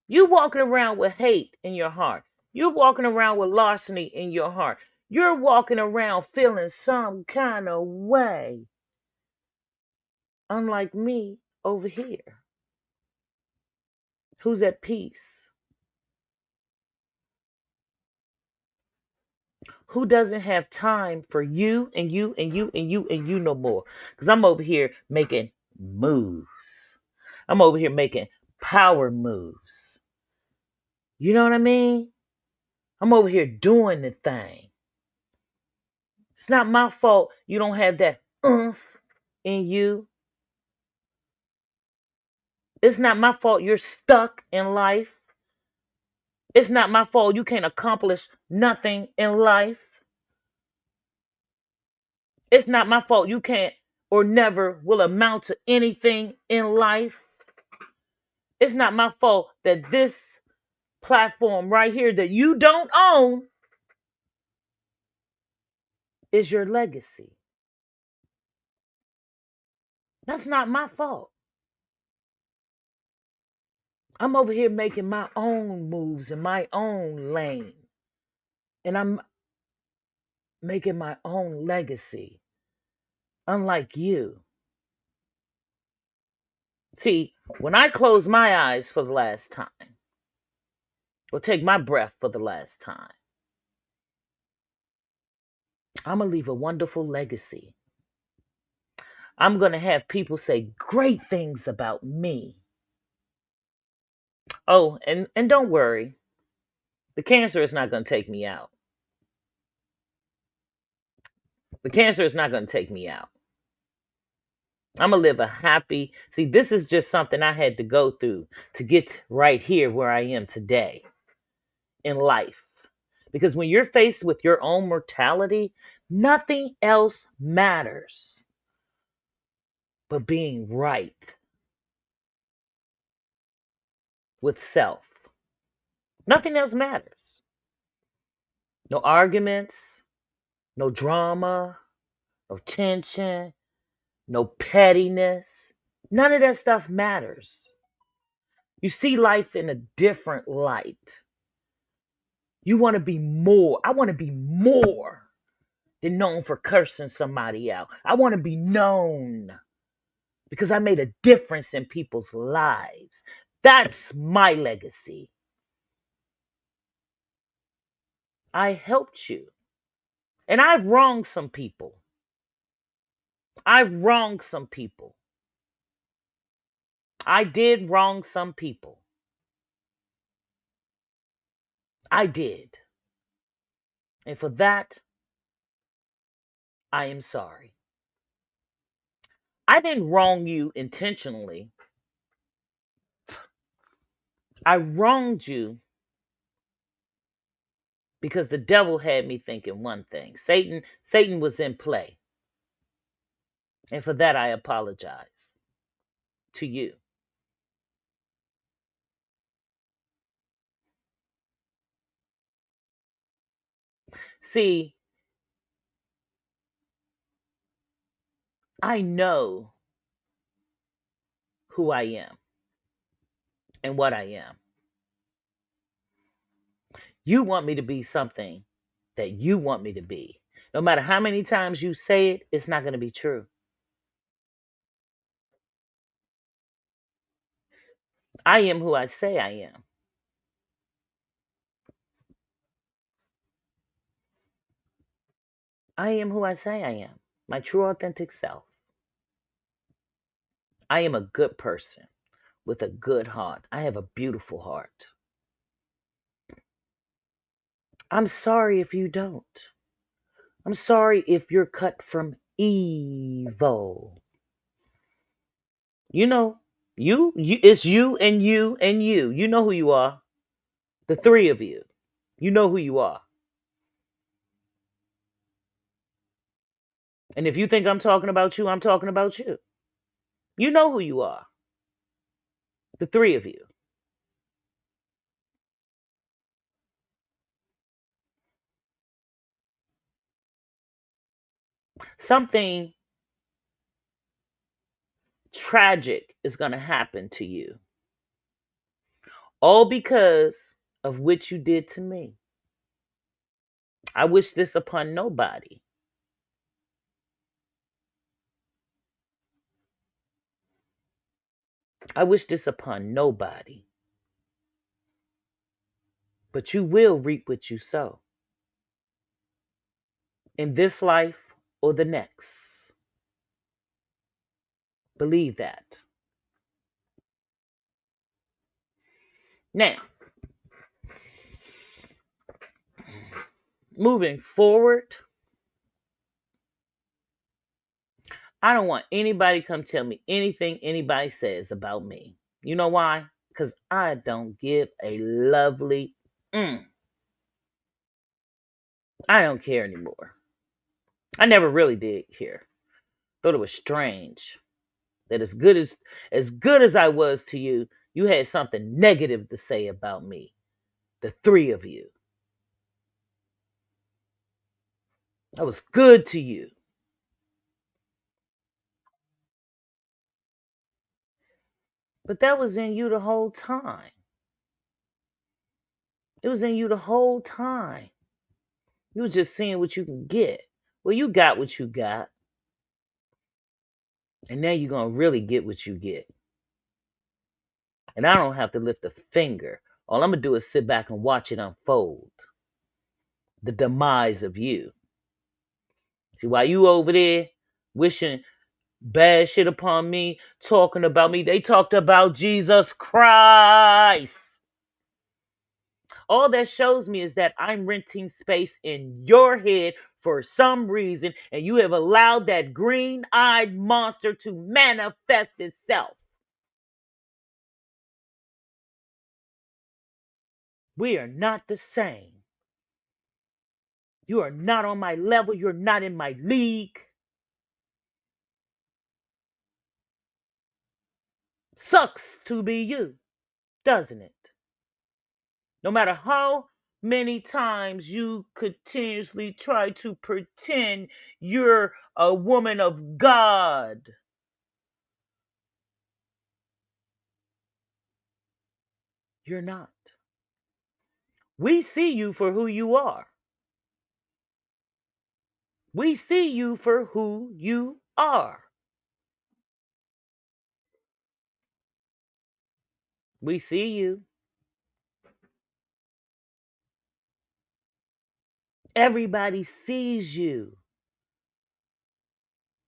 You walking around with hate in your heart. You're walking around with larceny in your heart. You're walking around feeling some kind of way. Unlike me over here, who's at peace, who doesn't have time for you and you and you and you and you no more. Because I'm over here making moves. I'm over here making power moves. You know what I mean? I'm over here doing the thing. It's not my fault you don't have that oomph in you. It's not my fault you're stuck in life. It's not my fault you can't accomplish nothing in life. It's not my fault you can't or never will amount to anything in life. It's not my fault that this platform right here that you don't own is your legacy. That's not my fault. I'm over here making my own moves in my own lane. And I'm making my own legacy. Unlike you. See, when I close my eyes for the last time, or take my breath for the last time, I'm going to leave a wonderful legacy. I'm going to have people say great things about me. Oh, and don't worry. The cancer is not going to take me out. The cancer is not going to take me out. I'm going to live a happy... See, this is just something I had to go through to get right here where I am today in life. Because when you're faced with your own mortality, nothing else matters but being right with self. Nothing else matters. No arguments, no drama, no tension, no pettiness. None of that stuff matters. You see life in a different light. You want to be more. I want to be more than known for cursing somebody out. I want to be known because I made a difference in people's lives. That's my legacy. I helped you. And I've wronged some people. I've wronged some people. I did wrong some people. I did. And for that, I am sorry. I didn't wrong you intentionally. I wronged you because the devil had me thinking one thing. Satan was in play. And for that, I apologize to you. See, I know who I am and what I am. You want me to be something that you want me to be. No matter how many times you say it, it's not going to be true. I am who I say I am. I am who I say I am, my true authentic self. I am a good person with a good heart. I have a beautiful heart. I'm sorry if you don't. I'm sorry if you're cut from evil. You know, it's you and you and you. You know who you are. The three of you. You know who you are. And if you think I'm talking about you, I'm talking about you. You know who you are. The three of you. Something tragic is going to happen to you. All because of what you did to me. I wish this upon nobody. I wish this upon nobody. But you will reap what you sow. In this life or the next. Believe that. Now, moving forward, I don't want anybody to come tell me anything anybody says about me. You know why? Because I don't give a lovely I don't care anymore. I never really did care. Thought it was strange that as good as I was to you, you had something negative to say about me. The three of you. I was good to you. But that was in you the whole time. It was in you the whole time. You was just seeing what you can get. Well, you got what you got. And now you're going to really get what you get. And I don't have to lift a finger. All I'm going to do is sit back and watch it unfold. The demise of you. See, while you over there wishing bad shit upon me, talking about me, they talked about Jesus Christ. All that shows me is that I'm renting space in your head for some reason, and you have allowed that green-eyed monster to manifest itself. We are not the same. You are not on my level. You're not in my league. Sucks to be you, doesn't it? No matter how many times you continuously try to pretend you're a woman of God, you're not. We see you for who you are. We see you for who you are. We see you. Everybody sees you.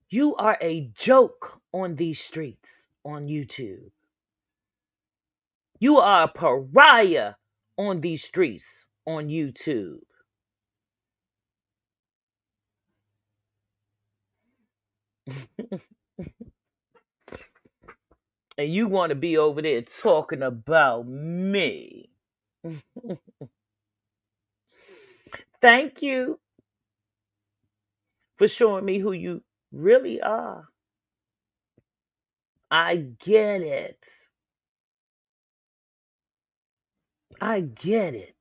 You are a joke on these streets on YouTube. You are a pariah on these streets on YouTube. And you want to be over there talking about me. Thank you for showing me who you really are. I get it. I get it.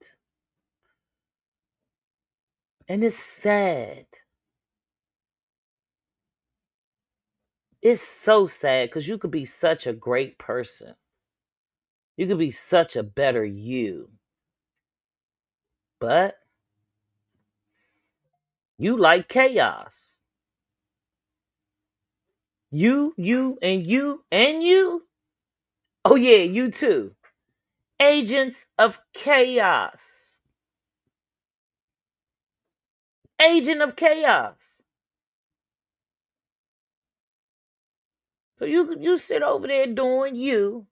And it's sad. It's so sad because you could be such a great person. You could be such a better you. But you like chaos. You, and you, and you. Oh, yeah, you too. Agents of chaos. Agent of chaos. So you sit over there doing you,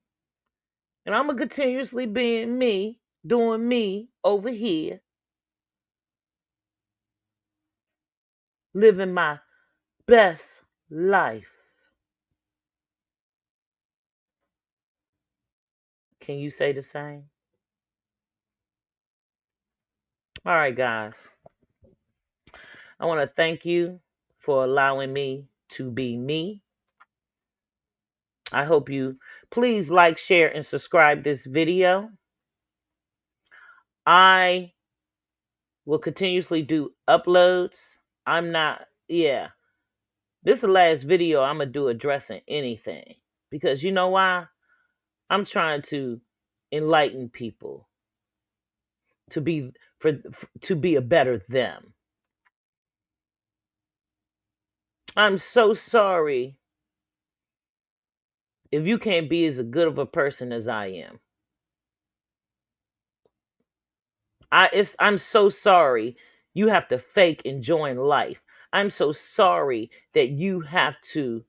and I'm going to continuously being me, doing me over here, living my best life. Can you say the same? All right, guys. I want to thank you for allowing me to be me. I hope you please like, share, and subscribe this video. I will continuously do uploads. This is the last video I'm going to do addressing anything. Because you know why? I'm trying to enlighten people to be a better them. I'm so sorry if you can't be as good of a person as I am. I'm so sorry you have to fake enjoying life. I'm so sorry that you have to,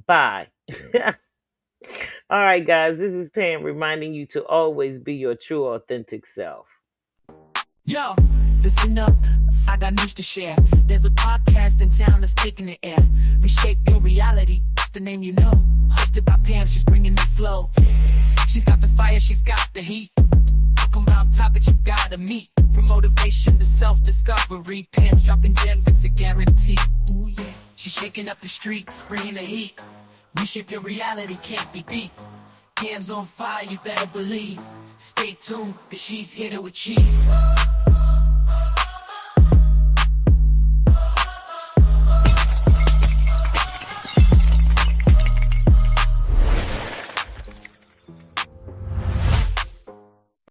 bye. All right, guys, this is Pam reminding you to always be your true, authentic self. Yo, listen up. I got news to share. There's a podcast in town that's taking the air. Reshape your reality. That's the name you know. Hosted by Pam, she's bringing the flow. She's got the fire, she's got the heat. Talking about topics you gotta meet. From motivation to self-discovery, Pam's dropping gems, it's a guarantee. Ooh yeah, she's shaking up the streets, bringing the heat. Reshape your reality, can't be beat. Pam's on fire, you better believe. Stay tuned, cause she's here to achieve.